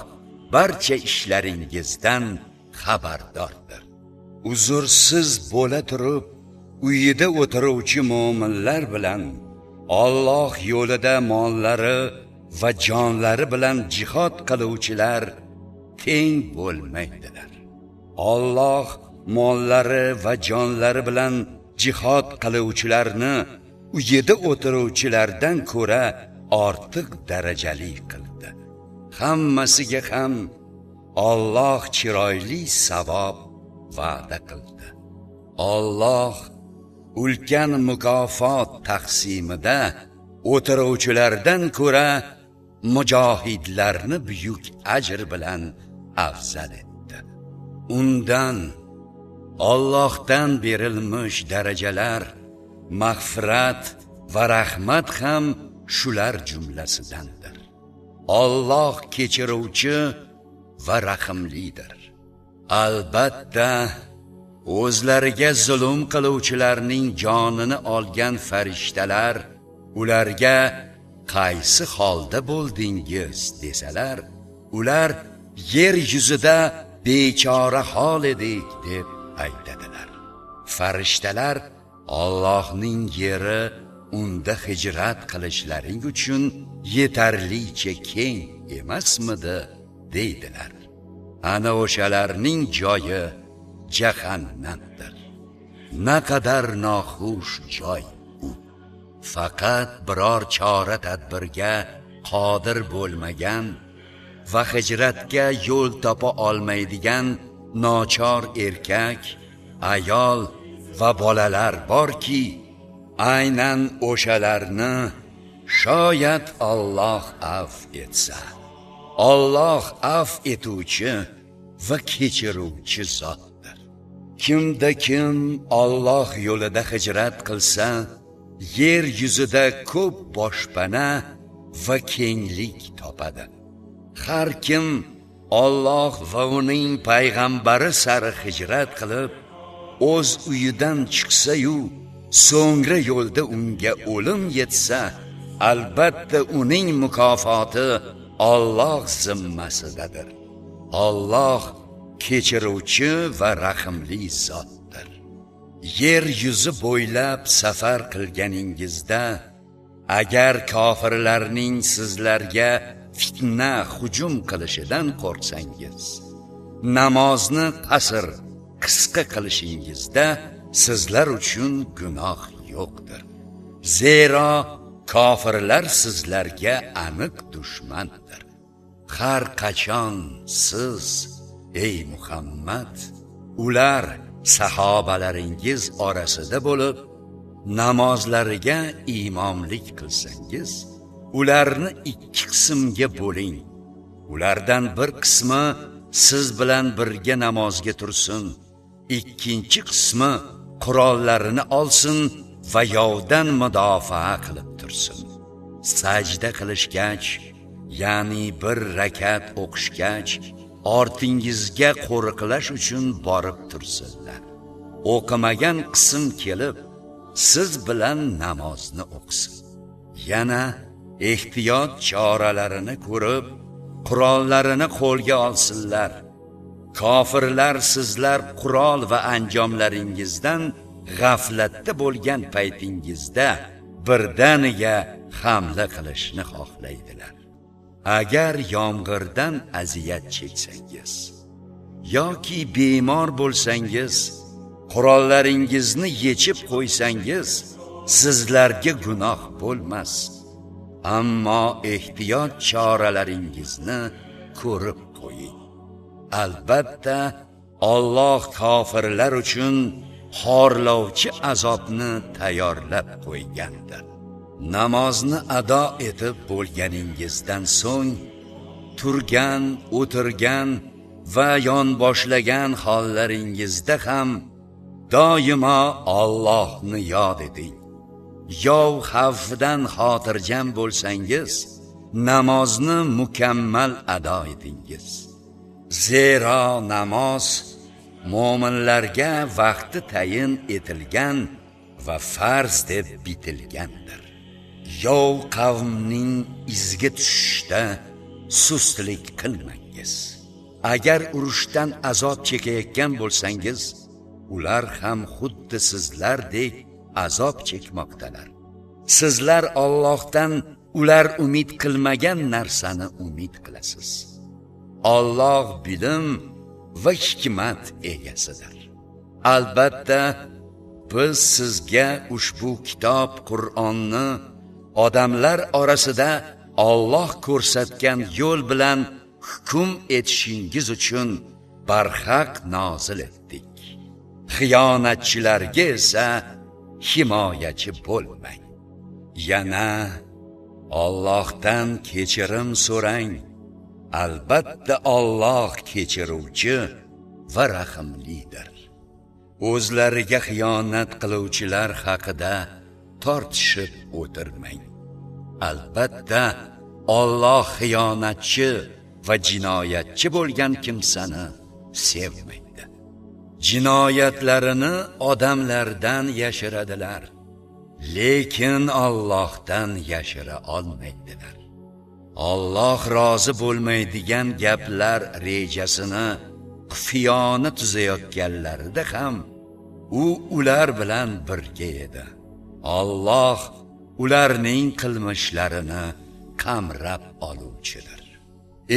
barcha ishlaringizdan xabardordir. Uzursiz bo'la turib, uyida o'tiruvchi mo'minlar bilan Alloh yo'lida mollari va jonlari bilan jihad qiluvchilar teng bo'lmaydilar. Alloh mollari va jonlari bilan jihad qiluvchilarni uyida o'tiruvchilardan ko'ra ortiq darajali qildi. Hammasiga ham Alloh chiroyli savob va'da qildi. Alloh ulkan mukofot taqsimida o'tiruvchilardan ko'ra mujohidlarni buyuk ajr bilan afzal etdi. Undan Allohdan berilmish darajalar, mag'firat va rahmat ham shular jumlasidandir. Alloh kechiruvchi va rahimlidir. Albatta o'zlariga zulm qiluvchilarning jonini olgan farishtalar ularga qaysi holda bo'ldingiz desalar, ular yer yuzida bechora hol edik deb aytadilar. Farishtalar Allohning yeri unda hijrat qilishlaring uchun yetarlicha keng emasmidi deydilar. Ana o'shalarning joyi jahannamdir. Naqadar noxush joy u. faqat biror chora tadbirga qodir bo'lmagan va hijratga yo'l topa olmaydigan nochor erkak, ayol va bolalar borki, aynan o'shalarni shoyat Alloh afv etsa. Alloh afv etuvchi va kechiruvchi zotdir. Kimda kim Alloh yo'lida hijrat qilsa, yer yuzida ko'p boshpana va kenglik topadi. Har kim Alloh va uning payg'ambari sari hijrat qilib, o'z uyidan chiqsa-yu, so'ngra yo'lda unga o'lim yetsa, albatta uning mukofoti Alloh zimmasidadir. Alloh kechiruvchi va rahimli zotdir. Yer yuzi bo'ylab safar qilganingizda, agar kofirlarning sizlarga fitna hujum qilishidan qo'rqsangiz, namozni qisqa qilishingizda sizlar uchun gunoh yo'qdir. Zero kofirlar sizlarga aniq dushmandir. Har qachon siz, ey Muhammad, ular sahobalaringiz orasida bo'lib, namozlariga imomlik qilsangiz, ularni ikki qismga bo'ling. Ulardan bir qismi siz bilan birga namozga tursin, ikkinchi qismi qurollarini olsin va yovdan mudofaa qilib tursin. Sajda qilishgach, ya'ni bir rakat o'qishgach, ortingizga qo'riqlash uchun borib tursinlar. O'qimagan qism kelib, siz bilan namozni o'qisin. Yana ehtiyot choralarini ko'rib, qurollarini qo'lga olsinlar. Kofirlar sizlar qurol va anjomlaringizdan g'aflatda bo'lgan paytingizda birdaniga hamla qilishni xohlaydilar. Agar yomg'irdan aziyat cheksangiz yoki bemor bo'lsangiz, qurollaringizni yechib qo'ysangiz, sizlarga gunoh bo'lmas. Ammo ehtiyot choralaringizni ko'rib qo'ying. Albatta, Alloh kofirlar uchun xorlovchi azobni tayyorlab qo'ygandir. Namozni ado etib bo'lganingizdan so'ng, turgan, o'tirgan va yonboshlagan hollaringizda ham doimo Allohni yod eting. Yov xavfidan xotirjam bo'lsangiz, namozni mukammal ado etingiz. Zero namoz mo'minlarga vaqti tayin etilgan va farz deb bitilgandir. Yov qavmning izga tushishda sustlik qilmangiz. Agar urushdan azob chekayotgan bo'lsangiz, ular ham xuddi sizlardek azob chekmoqdalar. Sizlar Allohdan ular umid qilmagan narsani umid qilasiz. Alloh bilim va hikmat egasidir. Albatta, biz sizga ushbu kitob Qur'onni odamlar orasida Alloh ko'rsatgan yo'l bilan hukm etishingiz uchun barhaq nozil etdik. Xiyonatchilarga esa himoyachi bo'lmang. Yana Allohdan kechirim so'rang. Albatta Alloh kechiruvchi va rahimlidir. O'zlariga xiyonat qiluvchilar haqida tortishib o'tirmang. Albatta Alloh xiyonatchi va jinoyatchi bo'lgan kimsani sevmaydi. Jinoyatlarini odamlardan yashiradilar, lekin Allohdan yashira olmaydilar. Alloh rozi bo'lmaydigan gaplar rejasini xufiyona tuzayotganlarida ham u ular bilan birga edi. Alloh ularning qilmishlarini qamrab oluvchidir.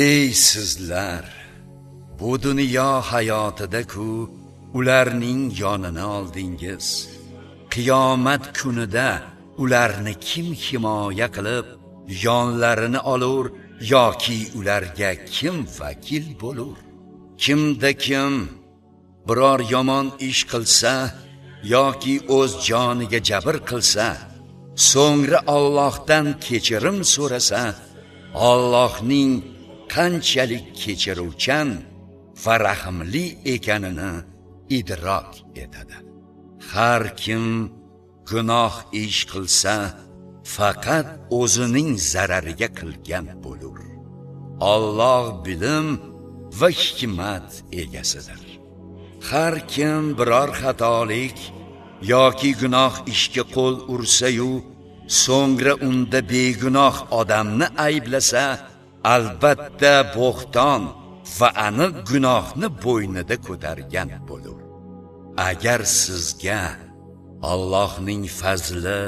Ey sizlar, bu dunyo hayotida-ku ularning yonini oldingiz. Qiyomat kunida ularni kim himoya qilib yonlarini olur yoki ularga kim vakil bo'lur? Kimda kim biror yomon ish qilsa yoki o'z joniga jabr qilsa, so'ngra Allohdan kechirim so'rasa, Allohning qanchalik kechiruvchan va rahimli ekanini idrok etadi. Har kim gunoh ish qilsa, faqat o'zining zarariga qilgan bo'lur. Alloh bilim va hikmat egasidir. Har kim biror xatolik yoki gunoh ishga qo'l ursa-yu, so'ngra unda begunoh odamni ayblasa, albatta bo'xton va aniq gunohni bo'ynida ko'targan bo'lur. Agar sizga Allohning fazli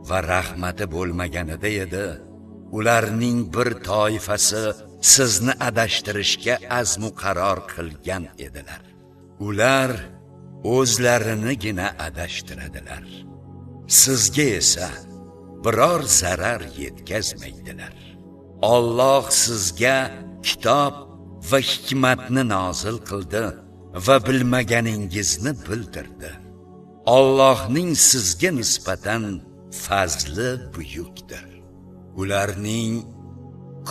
va rahmati bo'lmaganida edi, ularning bir toifasi sizni adashtirishga azmu qaror qilgan edilar. Ular o'zlarinigina adashtiradilar. Sizga esa biror zarar yetkazmaydilar. Alloh sizga kitob va hikmatni nozil qildi va bilmaganingizni bildirdi. Allohning sizga nisbatan fazli buyukdir. Ularning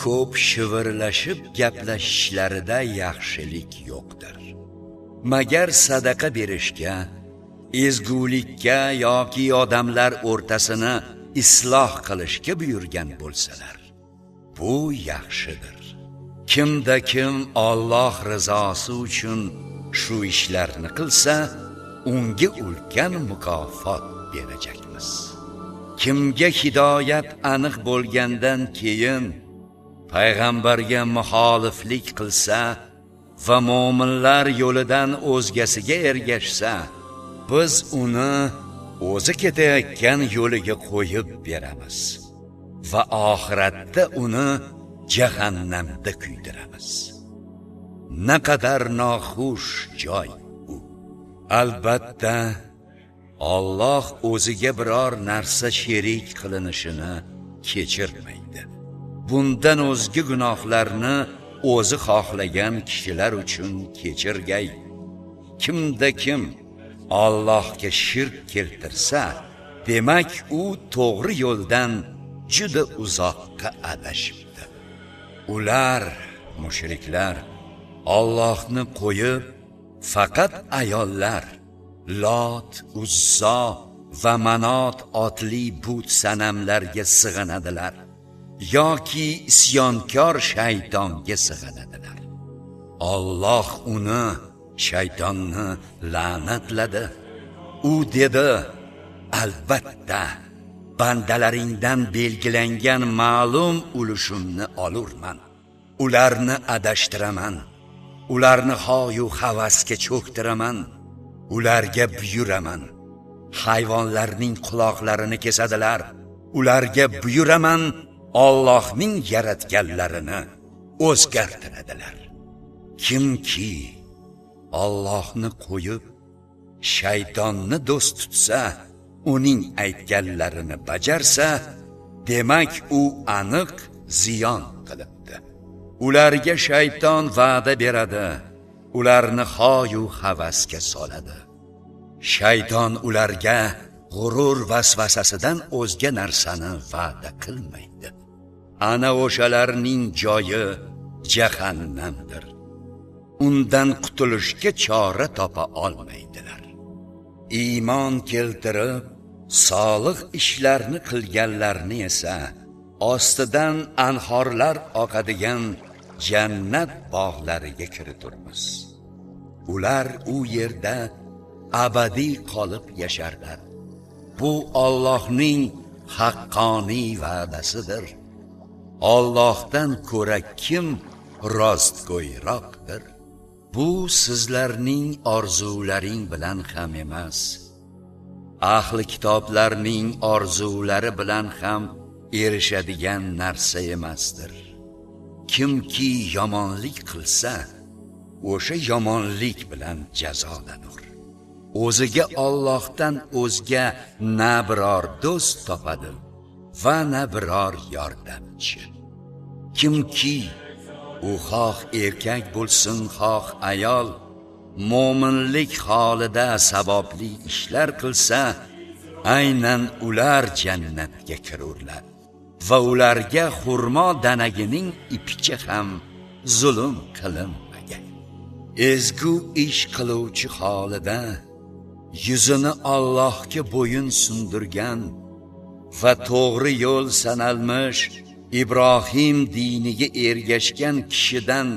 ko'p shivirlashib gaplashishlarida yaxshilik yo'qdir. Magar sadaqa berishga, ezgulikka yoki odamlar o'rtasini isloh qilishga buyurgan bo'lsalar, bu yaxshidir. Kimda kim Alloh rizosi uchun shu ishlarni qilsa, unga ulkan mukofot berajakmiz. Kimga hidoyat aniq bo'lgandan keyin payg'ambarga muxoliflik qilsa va mu'minlar yo'lidan o'zgasiga ergashsa, biz uni o'zi ketayotgan yo'liga qo'yib beramiz va oxiratda uni jahannamda kuydiramiz. Naqadar noxush joy u. Albatta, Alloh o'ziga biror narsa sherik qilinishini kechirmaydi. Bundan o'zga gunohlarni o'zi xohlagan kishilar uchun kechirgay. Kimda kim Allohga shirk keltirsa, demak u to'g'ri yo'ldan juda uzoqqa adashibdi. Ular, mushriklar, Allohni qo'yib, faqat ayollar, Lot, Uzzo va Manot otli but sanamlarga sig'inadilar yoki isyonkor shaytonga sig'inadilar. Alloh uni, shaytonni la'natladi. U dedi: albatta, bandalaringdan belgilangan ma'lum ulushimni olurman. Ularni adashtiraman. Ularni xoyu havasga cho'ktiraman. Ularga buyuraman. Hayvonlarning quloqlarini kesadilar. Ularga buyuraman. Allohning yaratganlarini o'zgartiradilar. Kimki Allohni qo'yib shaytonni do'st tutsa, uning aytganlarini bajarsa, demak u aniq ziyon qilibdi. Ularga shayton va'da beradi, ularni xoyu havasga soladi. Shayton ularga g'urur vasvasasidan o'zga narsani va'da qilmaydi. Ana o'shalarning joyi jahannamdir. Undan qutulishga chora topa olmaydilar. Iymon keltirib, solih ishlarni qilganlarni esa ostidan anhorlar oqadigan jannat bog'lariga kiriturmiz. Ular u yerda abadiy qolib yasharlar. Bu Allohning haqqoniy va'dasidir. Allohdan ko'ra kim rostgo'yroqdir? Bu sizlarning orzularing bilan ham emas, ahli kitoblarning orzulari bilan ham erishadigan narsa emasdir. Kimki yomonlik qilsa, o'sha yomonlik bilan jazolanur. o'ziga Allohdan o'zga na biror do'st topadi va na biror yordamchi. Kimki u xoh erkak bo'lsin, xoh ayol, mo'minlik holida savobli ishlar qilsa, aynan ular jannatga kirurlar va ularga xurmo danagining ipicha ham zulm qilinmagan. Ezgu ish qiluvchi holida yuzini Allohga bo'yin sundirgan va to'g'ri yo'l sanalmish Ibrohim diniga ergashgan kishidan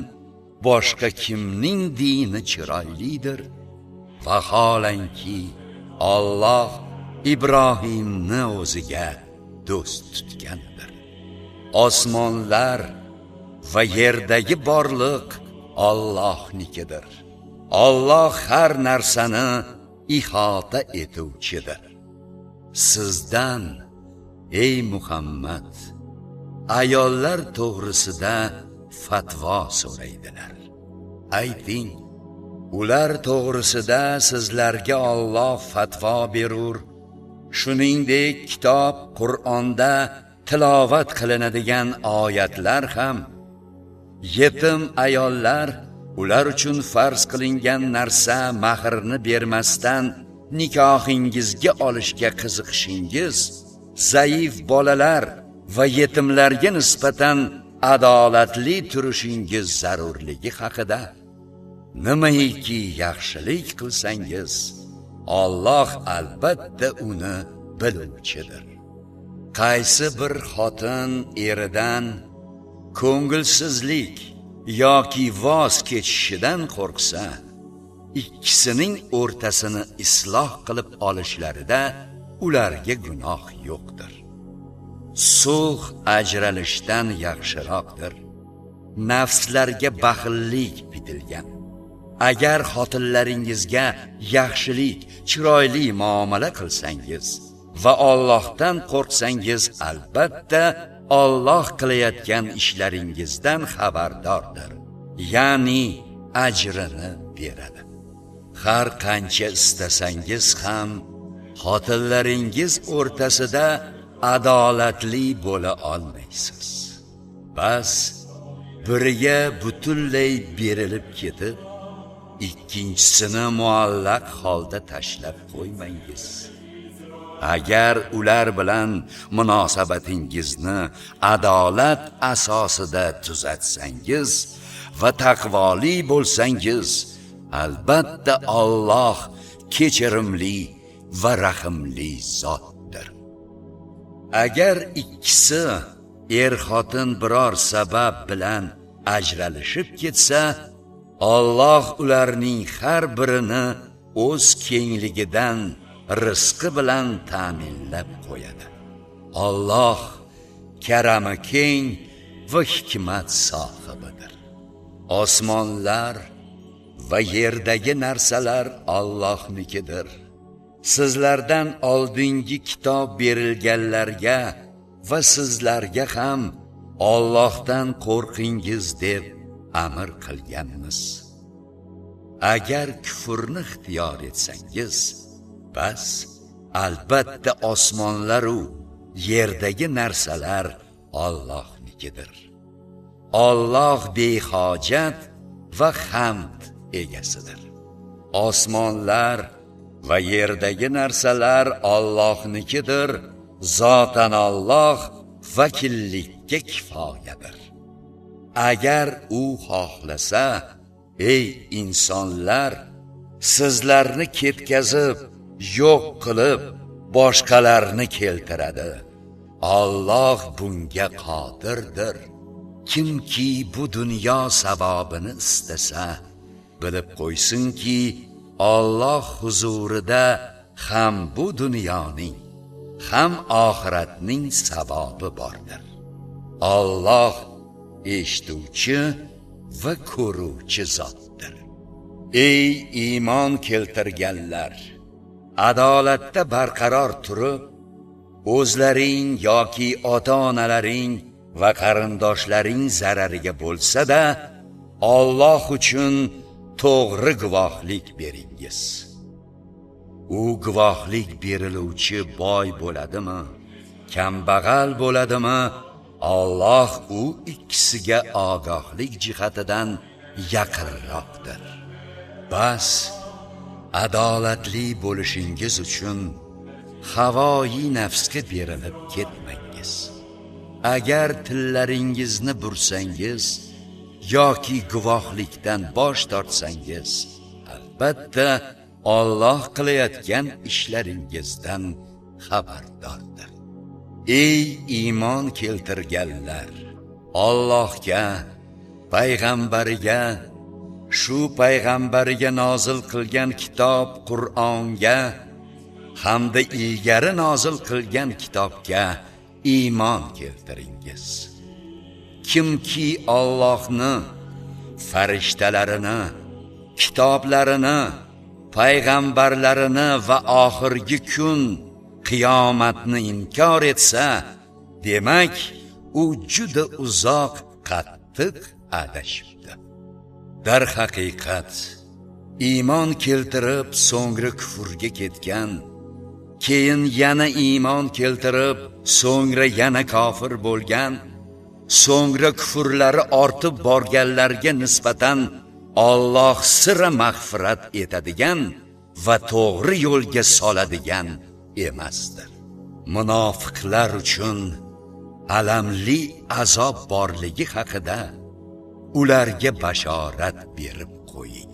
boshqa kimning dini chiroylidir? Vaholanki Alloh Ibrohimni o'ziga do'st tutgandir. Osmonlar va yerdagi borliq Allohnikidir. Alloh har narsani ihota etuvchidir. Sizdan, ey Muhammad, ayollar to'g'risida fatvo so'raydilar. Ayting, ular to'g'risida sizlarga Alloh fatvo berur. Shuningdek, kitob Qur'onda tilovat qilinadigan oyatlar ham yetim ayollar ular uchun farz qilingan narsa mahrni bermasdan nikohingizga olishga qiziqishingiz, zaif bolalar va yetimlarga nisbatan adolatli turishingiz zarurligi haqida. Nimaiki yaxshilik qilsangiz, Alloh albatta uni biluvchidir. Qaysi bir xotin eridan ko'ngilsizlik yoki voz kechishidan qo'rqsa, ikkisining o'rtasini isloh qilib olishlarida ularga gunoh yo'qdir. Sulh ajralishdan yaxshiroqdir. Nafslarga baxillik bitilgan. Agar xotinlaringizga yaxshilik, chiroyli muomala qilsangiz va Allohdan qo'rqsangiz, albatta Alloh qilayotgan ishlaringizdan xabardordir. Ya'ni ajrini beradi. Har qancha istasangiz ham xotinlaringiz o'rtasida adolatli bo'la olmaysiz. Bas biriga butunlay berilib ketib, ikkinchisini muallaq holda tashlab qo'ymangiz. Agar ular bilan munosabatingizni adolat asosida tuzatsangiz va taqvoli bo'lsangiz, albatta Alloh kechirimli va rahimli zotdir. Agar ikkisi er-xotin biror sabab bilan ajralishib ketsa, Alloh ularning har birini o'z kengligidan rizqi bilan ta'minlab qo'yadi. Alloh karami keng va hikmat sohibidir. Osmonlar va yerdagi narsalar Allohnikidir. Sizlardan oldingi kitob berilganlarga va sizlarga ham Allohdan qo'rqingiz deb amr qilganmiz. Agar kufrni ixtiyor etsangiz, bas albatta osmonlar u yerdagi narsalar Allohnikidir. Alloh behojat va hamd egasidir. Osmonlar va yerdagi narsalar Allohnikidir. Zotan Alloh vakillikka kifoyadir. Agar u xohlasa, ey insonlar, sizlarni ketkazib, yo'q qilib, boshqalarni keltiradi. Alloh bunga qodirdir. Kimki bu dunyo savobini istasa, bilib qo'ysinki, Alloh huzurida ham bu dunyoning, ham oxiratning savobi bordir. Alloh eshituvchi va ko'ruvchi zotdir. Ey iymon keltirganlar, adolatda barqaror turib, o'zlaring yoki ota-onalaring va qarindoshlaring zarariga bo'lsa-da, Alloh uchun to'g'ri guvohlik beringiz. u guvohlik beriluvchi boy bo'ladimi, kambag'al bo'ladimi, Alloh u ikkisiga ogohlik jihatidan yaqinroqdir. Bas, adolatli bo'lishingiz uchun havoi nafsga berilib ketmangiz. Agar tillaringizni bursangiz yoki guvohlikdan bosh tortsangiz, albatta Alloh qilayotgan ishlaringizdan xabardordir. Ey iymon keltirganlar, Allohga, payg'ambariga, shu payg'ambariga nozil qilgan kitob Qur'onga hamda ilgari nozil qilgan kitobga iymon keltiringiz. Kimki Allohni, farishtalarini, kitoblarini, payg'ambarlarini va oxirgi kun qiyomatni inkor etsa, demak u juda uzoq qattiq adashibdi. Dar haqiqat, iymon keltirib so'ngra kufrga ketgan, keyin yana iymon keltirib so'ngra yana kofir bo'lgan, so'ngra kufrlari ortib borganlarga nisbatan Alloh sira mag'firat etadigan va to'g'ri yo'lga soladigan emasdir. Munofiqlar uchun alamli azob borligi haqida ularga bashorat berib qo'ying.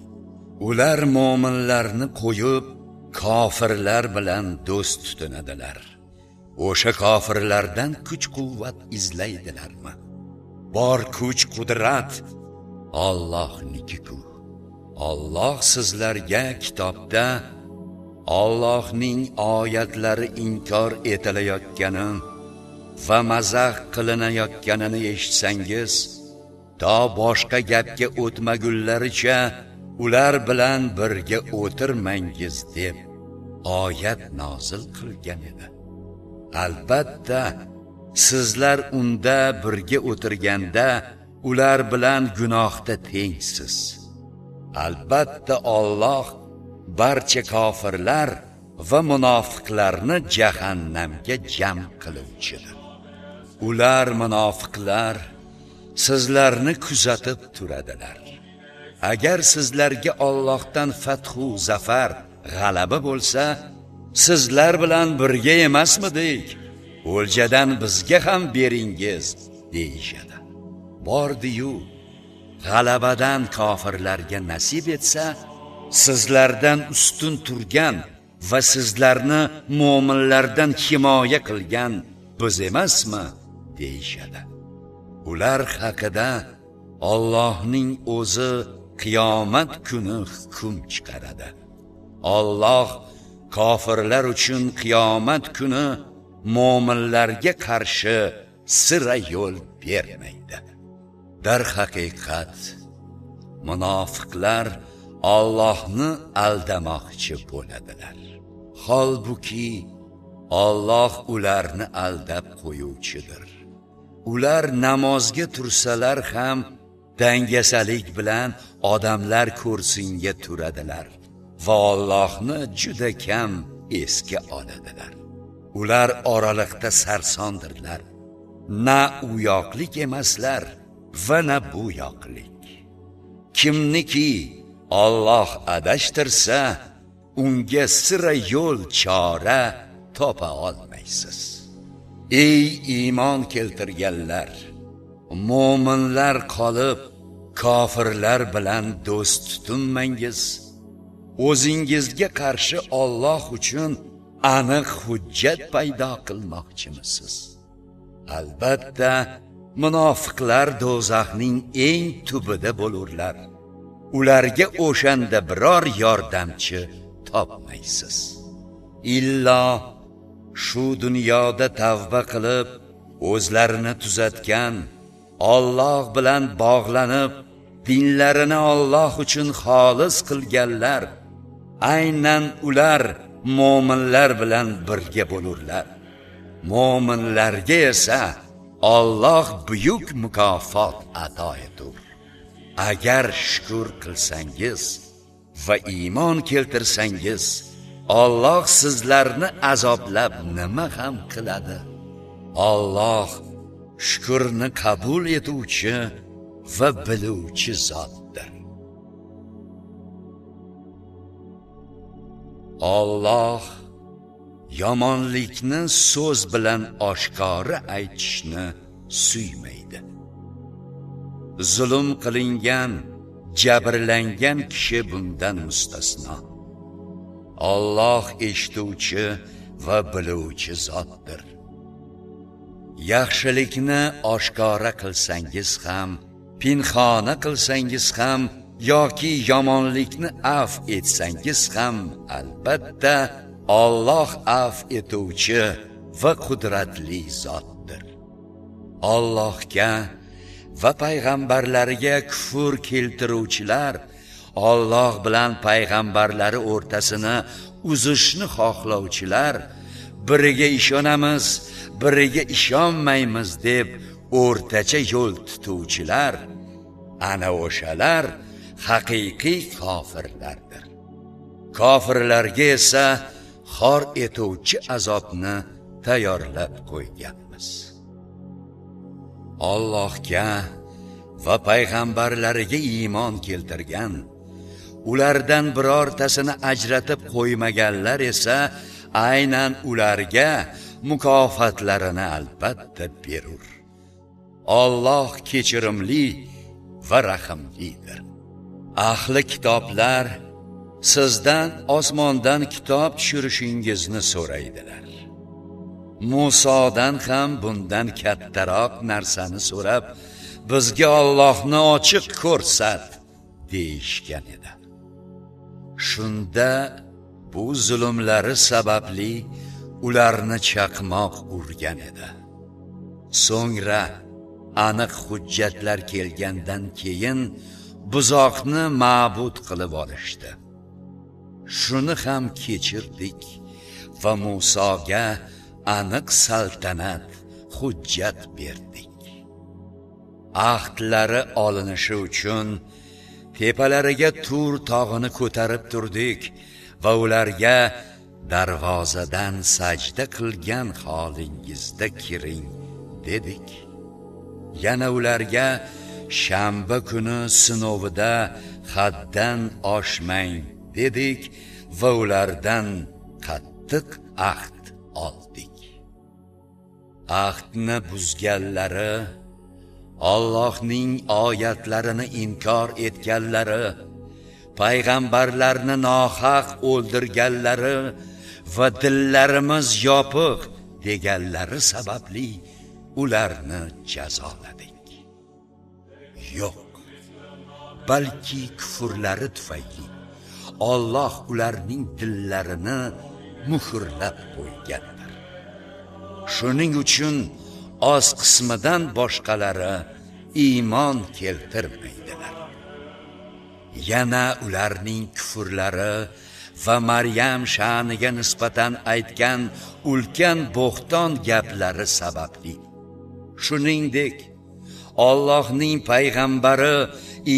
Ular mo'minlarni qo'yib, kofirlar bilan do'st tutinadilar. O'sha kofirlardan kuch-quvvat izlaydilarmi? Bor kuch-qudrat Allohniki-ku. Alloh sizlarga kitobda Allohning oyatlari inkor etilayotgani va mazax qilinayotganini eshitsangiz, to boshqa gapga o'tmagunlaricha ular bilan birga o'tirmangiz deb oyat nozil qilgan edi. Albatta, sizlar unda birga o'tirganda ular bilan gunohda tengsiz. Albatta Alloh barcha kofirlar va munofiqlarni jahannamga jam qiluvchidir. Ular munofiqlar sizlarni kuzatib turadilar. Agar sizlarga Allohdan fathu zafar, g'alaba bo'lsa, sizlar bilan birga emasmidik? O'ljadan bizga ham beringiz deyishadi. Bordi-yu, g'alabadan kofirlarga nasib etsa, sizlardan ustun turgan va sizlarni mo'minlardan himoya qilgan biz emasmi deyishadi. Ular haqida Allohning o'zi qiyomat kuni hukm chiqaradi. Alloh kofirlar uchun qiyomat kuni mo'minlarga qarshi sira yo'l bermaydi. Dar haqiqat, munofiqlar Allohni aldamoqchi bo'ladilar. Holbuki Alloh ularni aldab qo'yuvchidir. Ular namozga tursalar ham dangasalik bilan odamlar ko'rsinga turadilar va Allohni juda kam esga oladilar. Ular oraliqda sarsondirlar. Na u yoqlik emaslar va na bu yoqlik. Kimniki Alloh adashtirsa, unga sira yo'l chora topa olmaysiz. Ey iymon keltirganlar, mo'minlar qolib, kofirlar bilan do'st tutinmangiz. O'zingizga qarshi Alloh uchun aniq hujjat paydo qilmoqchimisiz? Albatta, munofiqlar do'zaxning eng tubida bo'lurlar. Ularga o'shanda biror yordamchi topmaysiz. Illo shu dunyoda tavba qilib, o'zlarini tuzatgan, Alloh bilan bog'lanib, dinlarini Alloh uchun xolis qilganlar, aynan ular mo'minlar bilan birga bo'lurlar. Mo'minlarga esa Alloh buyuk mukofot ato etur. Agar shukr qilsangiz va iymon keltirsangiz, Alloh sizlarni azoblab nima ham qiladi? Alloh shukrni qabul etuvchi va biluvchi zotdir. Alloh yomonlikni so'z bilan oshkora aytishni suymaydi. Zulm qilingan, jabrlangan kishi bundan mustasno. Alloh eshituvchi va biluvchi zotdir. Yaxshilikni oshkora qilsangiz ham, pinhona qilsangiz ham yoki yomonlikni afv etsangiz ham, albatta Alloh afv etuvchi va qudratli zotdir. Allohga va payg'ambarlariga kufr keltiruvchilar, Alloh bilan payg'ambarlari o'rtasini uzishni xohlovchilar, biriga ishonamiz, biriga ishonmaymiz deb o'rtacha yo'l tutuvchilar, ana o'shalar haqiqiy kofirlardir. Kofirlarga esa xor etuvchi azobni tayyorlab qo'yganmiz. Allohga va payg'ambarlariga iymon keltirgan, ulardan birortasini ajratib qo'ymaganlar esa aynan ularga mukofotlarini albatta berur. Alloh kechirimli va rahimlidir. Ahli kitoblar sizdan osmondan kitob tushirishingizni so'raydilar. Musodan ham bundan kattaroq narsani so'rab, bizga Allohni ochiq ko'rsat deyishgan edi. Shunda bu zulmlari sababli ularni chaqmoq urgan edi. So'ngra aniq hujjatlar kelgandan keyin buzoqni ma'bud qilib olishdi. Shuni ham kechirdik va Musoga aniq saltanat, hujjat berdik. Ahdlari olinishi uchun tepalariga Tur tog'ini ko'tarib turdik va ularga darvozadan sajda qilgan holingizda kiring dedik. Yana ularga shanba kuni sinovida haddan oshmang dedik va ulardan qattiq ahd oldik. Ahdni buzganlari, Allohning oyatlarini inkor etganlari, payg'ambarlarni nohaq o'ldirganlari va dillarimiz yopiq deganlari sababli ularni jazoladik. Yo'q, balki kufrlari tufayli Alloh ularning dillarini muhrlab qo'ygandir. Shuning uchun oz qismidan boshqalari iymon keltirmaydilar. Yana ularning kufrlari va Maryam sha'niga nisbatan aytgan ulkan bo'xton gaplari sababli. Shuningdek, Allohning payg'ambari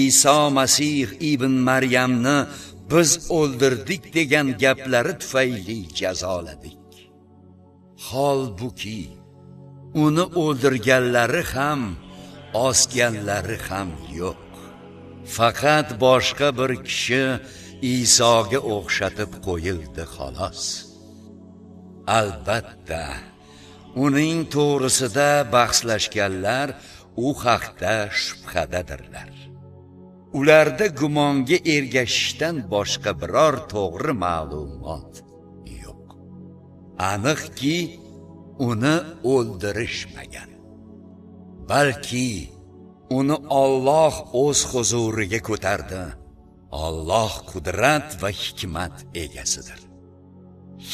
Iso Masih ibn Maryamni biz o'ldirdik degan gaplari tufayli jazoladik. Holbuki uni o'ldirganlari ham, osganlari ham yo'q. Faqat boshqa bir kishi Isoga o'xshatib qo'yildi xolos. Albatta, uning to'g'risida bahslashganlar u haqda shubhadadirlar. Ularda gumonga ergashishdan boshqa biror to'g'ri ma'lumot yo'q. Aniqki, uni o'ldirishmagan. Balki uni Alloh o'z huzuriga ko'tardi. Alloh qudrat va hikmat egasidir.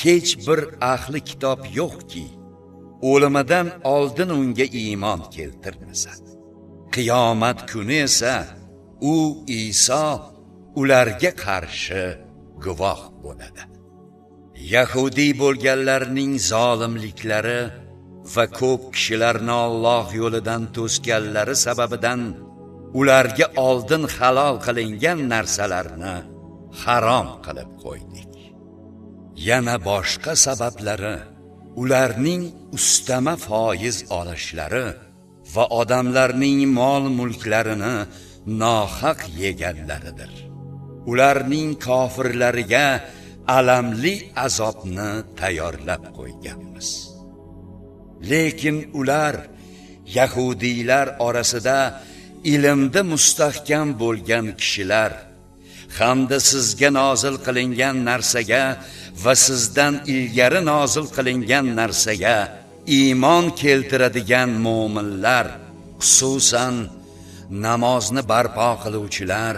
Hech bir ahli kitob yo'qki, o'limidan oldin unga iymon keltirmasa. Qiyomat kuni esa u Iso ularga qarshi guvoh bo'ladi. Yahudi bo'lganlarning zolimliklari va ko'p kishilarni Alloh yo'lidan to'sganlari sababidan ularga oldin halol qilingan narsalarni harom qilib qo'ydik. yana boshqa sabablari ularning ustama foiz olishlari va odamlarning mol-mulklarini nohaq yeganlaridir. Ularning kofirlariga alamli azobni tayyorlab qo'yganmiz. Lekin ular yahudiylar orasida ilmda mustahkam bo'lgan kishilar hamda sizga nozil qilingan narsaga va sizdan ilgari nozil qilingan narsaga iymon keltiradigan mo'minlar, xususan namozni barpo qiluvchilar,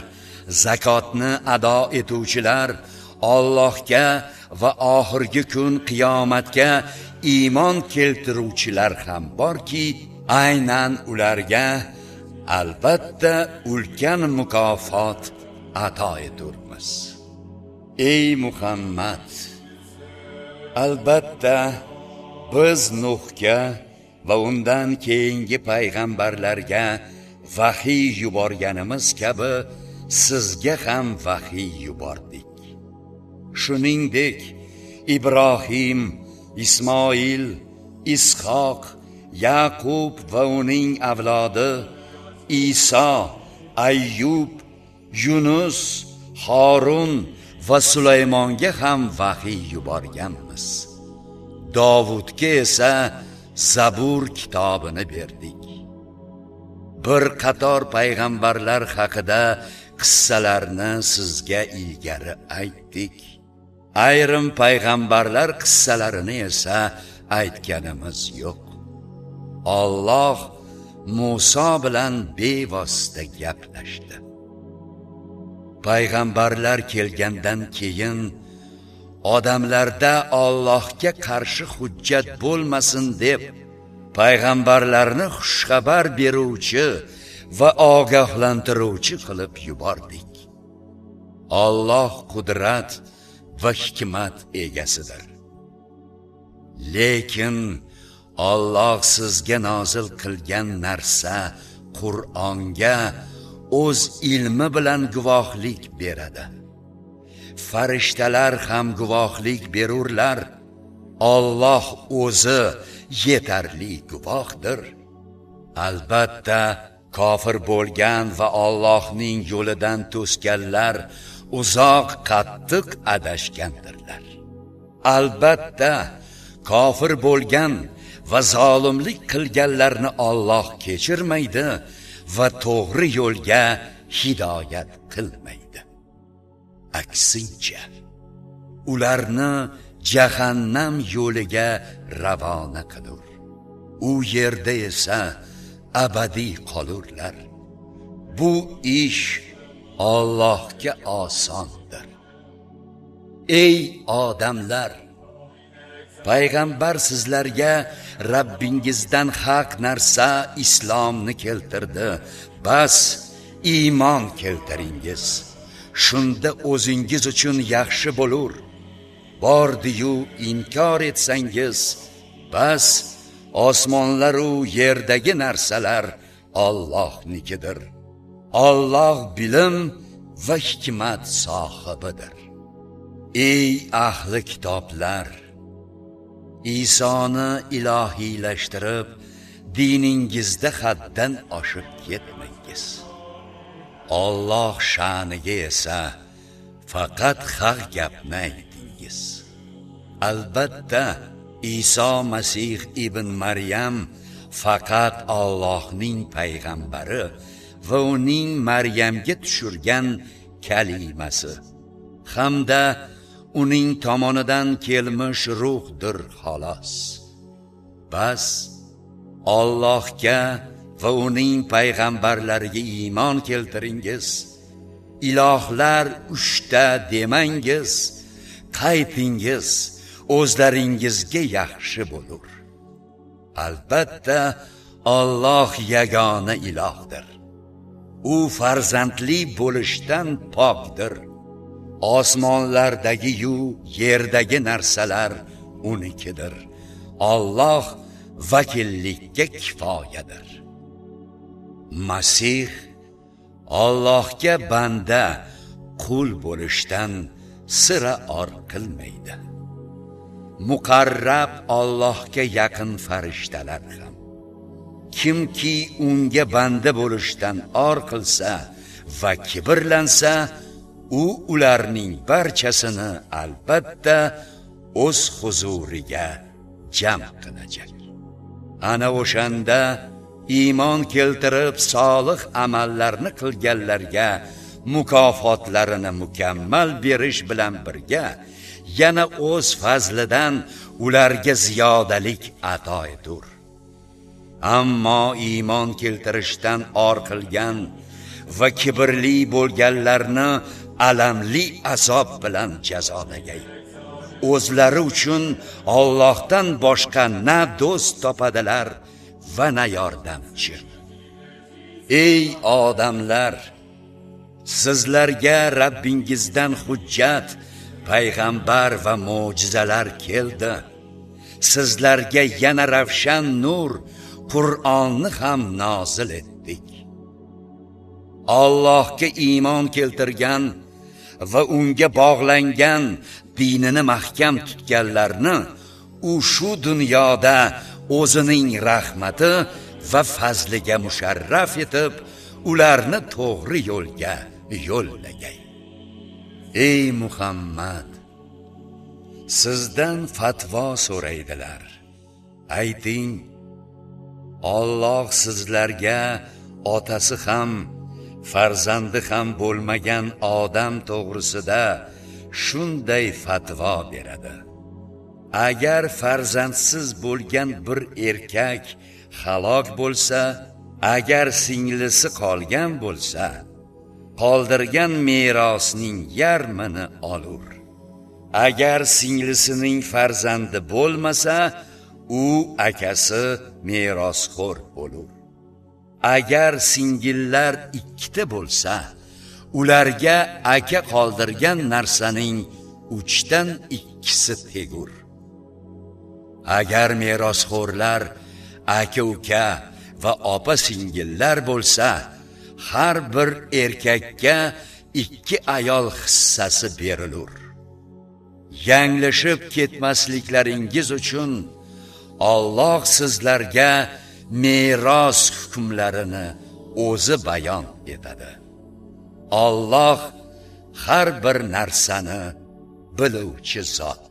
zakotni ado etuvchilar, Allohga va oxirgi kun qiyomatga iymon keltiruvchilar ham borki, aynan ularga albatta ulkan mukofot ato eturmiz. Ey Muhammad, albatta biz Nuhga va undan keyingi payg'ambarlarga vahiy yuborganimiz kabi sizga ham vahiy yubordik. Shuningdek, Ibrohim, Ismoil, Ishoq, Yaqub va uning avlodi, Iso, Ayyub, Yunus, Harun va Sulaymonga ham vahiy yuborganmiz. Davudga esa Zabur kitobini berdik. Bir qator payg'ambarlar haqida qissalarni sizga ilgari aytdik. Ayrim payg'ambarlar qissalarini esa aytganimiz yo'q. Alloh Musa bilan bevosita gaplashdi. Payg'ambarlar kelgandan keyin odamlarda Allohga qarshi hujjat bo'lmasin deb payg'ambarlarni xushxabar beruvchi va ogohlantiruvchi qilib yubordik. Alloh qudrat va hikmat egasidir. Lekin Alloh sizga nozil qilgan narsa Qur'onga o'z ilmi bilan guvohlik beradi. Farishtalar ham guvohlik berurlar. Alloh o'zi yetarli guvohdir. Albatta, kofir bo'lgan va Allohning yo'lidan to'sganlar uzoq qattiq adashgandirlar. Albatta, kofir bo'lgan va zolimlik qilganlarni Alloh kechirmaydi va to'g'ri yo'lga hidoyat qilmaydi. Aksincha, ularni jahannam yo'liga ravona qilur. U yerda esa abadiy qolurlar. Bu ish Allohga osondir. Ey odamlar, payg'ambar sizlarga Rabbingizdan haq narsa islomni keltirdi. Bas iymon keltiringiz. Shunda o'zingiz uchun yaxshi bo'lur. Bordi-yu inkor etsangiz, bas osmonlar u yerdagi narsalar Allohnikidir. Alloh bilim va hikmat sohibidir. Ey ahli kitoblar, Isoni ilohiylashtirib, diningizda haddan oshib ketmangiz. Alloh sha'niga esa faqat haq gapni aytingiz. Albatta, Iso Masih ibn Maryam faqat Allohning payg'ambari va uning Maryamga tushirgan kalimasi hamda uning tomonidan kelmish ruhdir xolos. Bas Allohga va uning payg'ambarlariga iymon keltiringiz. Ilohlar 3 ta demangiz, qaytingiz, o'zlaringizga yaxshi bo'lur. Albatta, Alloh yagona ilohdir. U farzandli bo'lishdan pokdir. Osmonlardagi yu yerdagi narsalar unikidir. Alloh vakillikka kifoyadir. Masih Allohga banda, qul bo'lishdan sira or qilmaydi. muqarrab Allohga yaqin farishtalar ham. Kimki unga banda bo'lishdan or qilsa va kibrlansa, u ularning barchasini albatta o'z huzuriga jam qilajak. Ana o'shanda iymon keltirib solih amallarni qilganlarga mukofotlarini mukammal berish bilan birga yana o'z fazlidan ularga ziyodalik ato etur. Ammo iymon keltirishdan or qilgan va kibrli bo'lganlarni alamli azob bilan jazolagay. O'zlari uchun Allohdan boshqa na do'st topadilar va na yordamchi. Ey odamlar, sizlarga Rabbingizdan hujjat, payg'ambar va mo'jizalar keldi. Sizlarga yana ravshan nur, Qur'onni ham nozil etdik. Allohga iymon keltirgan va unga bog'langan dinini mahkam tutganlarni u shu dunyoda o'zining rahmati va fazliga musharraf etib, ularni to'g'ri yo'lga yo'llagay. Ey Muhammad, sizdan fatvo so'raydilar. Ayting, Alloh sizlarga otasi ham, farzandi ham bo'lmagan odam to'g'risida shunday fatvo beradi. Agar farzandsiz bo'lgan bir erkak halok bo'lsa, agar singlisi qolgan bo'lsa, qoldirgan merosning yarmini olur. Agar singlisining farzandi bo'lmasa, u akasi merosxo'r bo'lur. Agar singillar ikkita bo'lsa, ularga aka qoldirgan narsaning 3dan 2si tegur. Agar merosxo'rlar aka-uka va opa-singillar bo'lsa, har bir erkakka 2 ayol hissasi berilur. Yanglishib ketmasliklaringiz uchun Alloh sizlarga meros hukmlarini o'zi bayon etadi. Alloh har bir narsani biluvchi zot.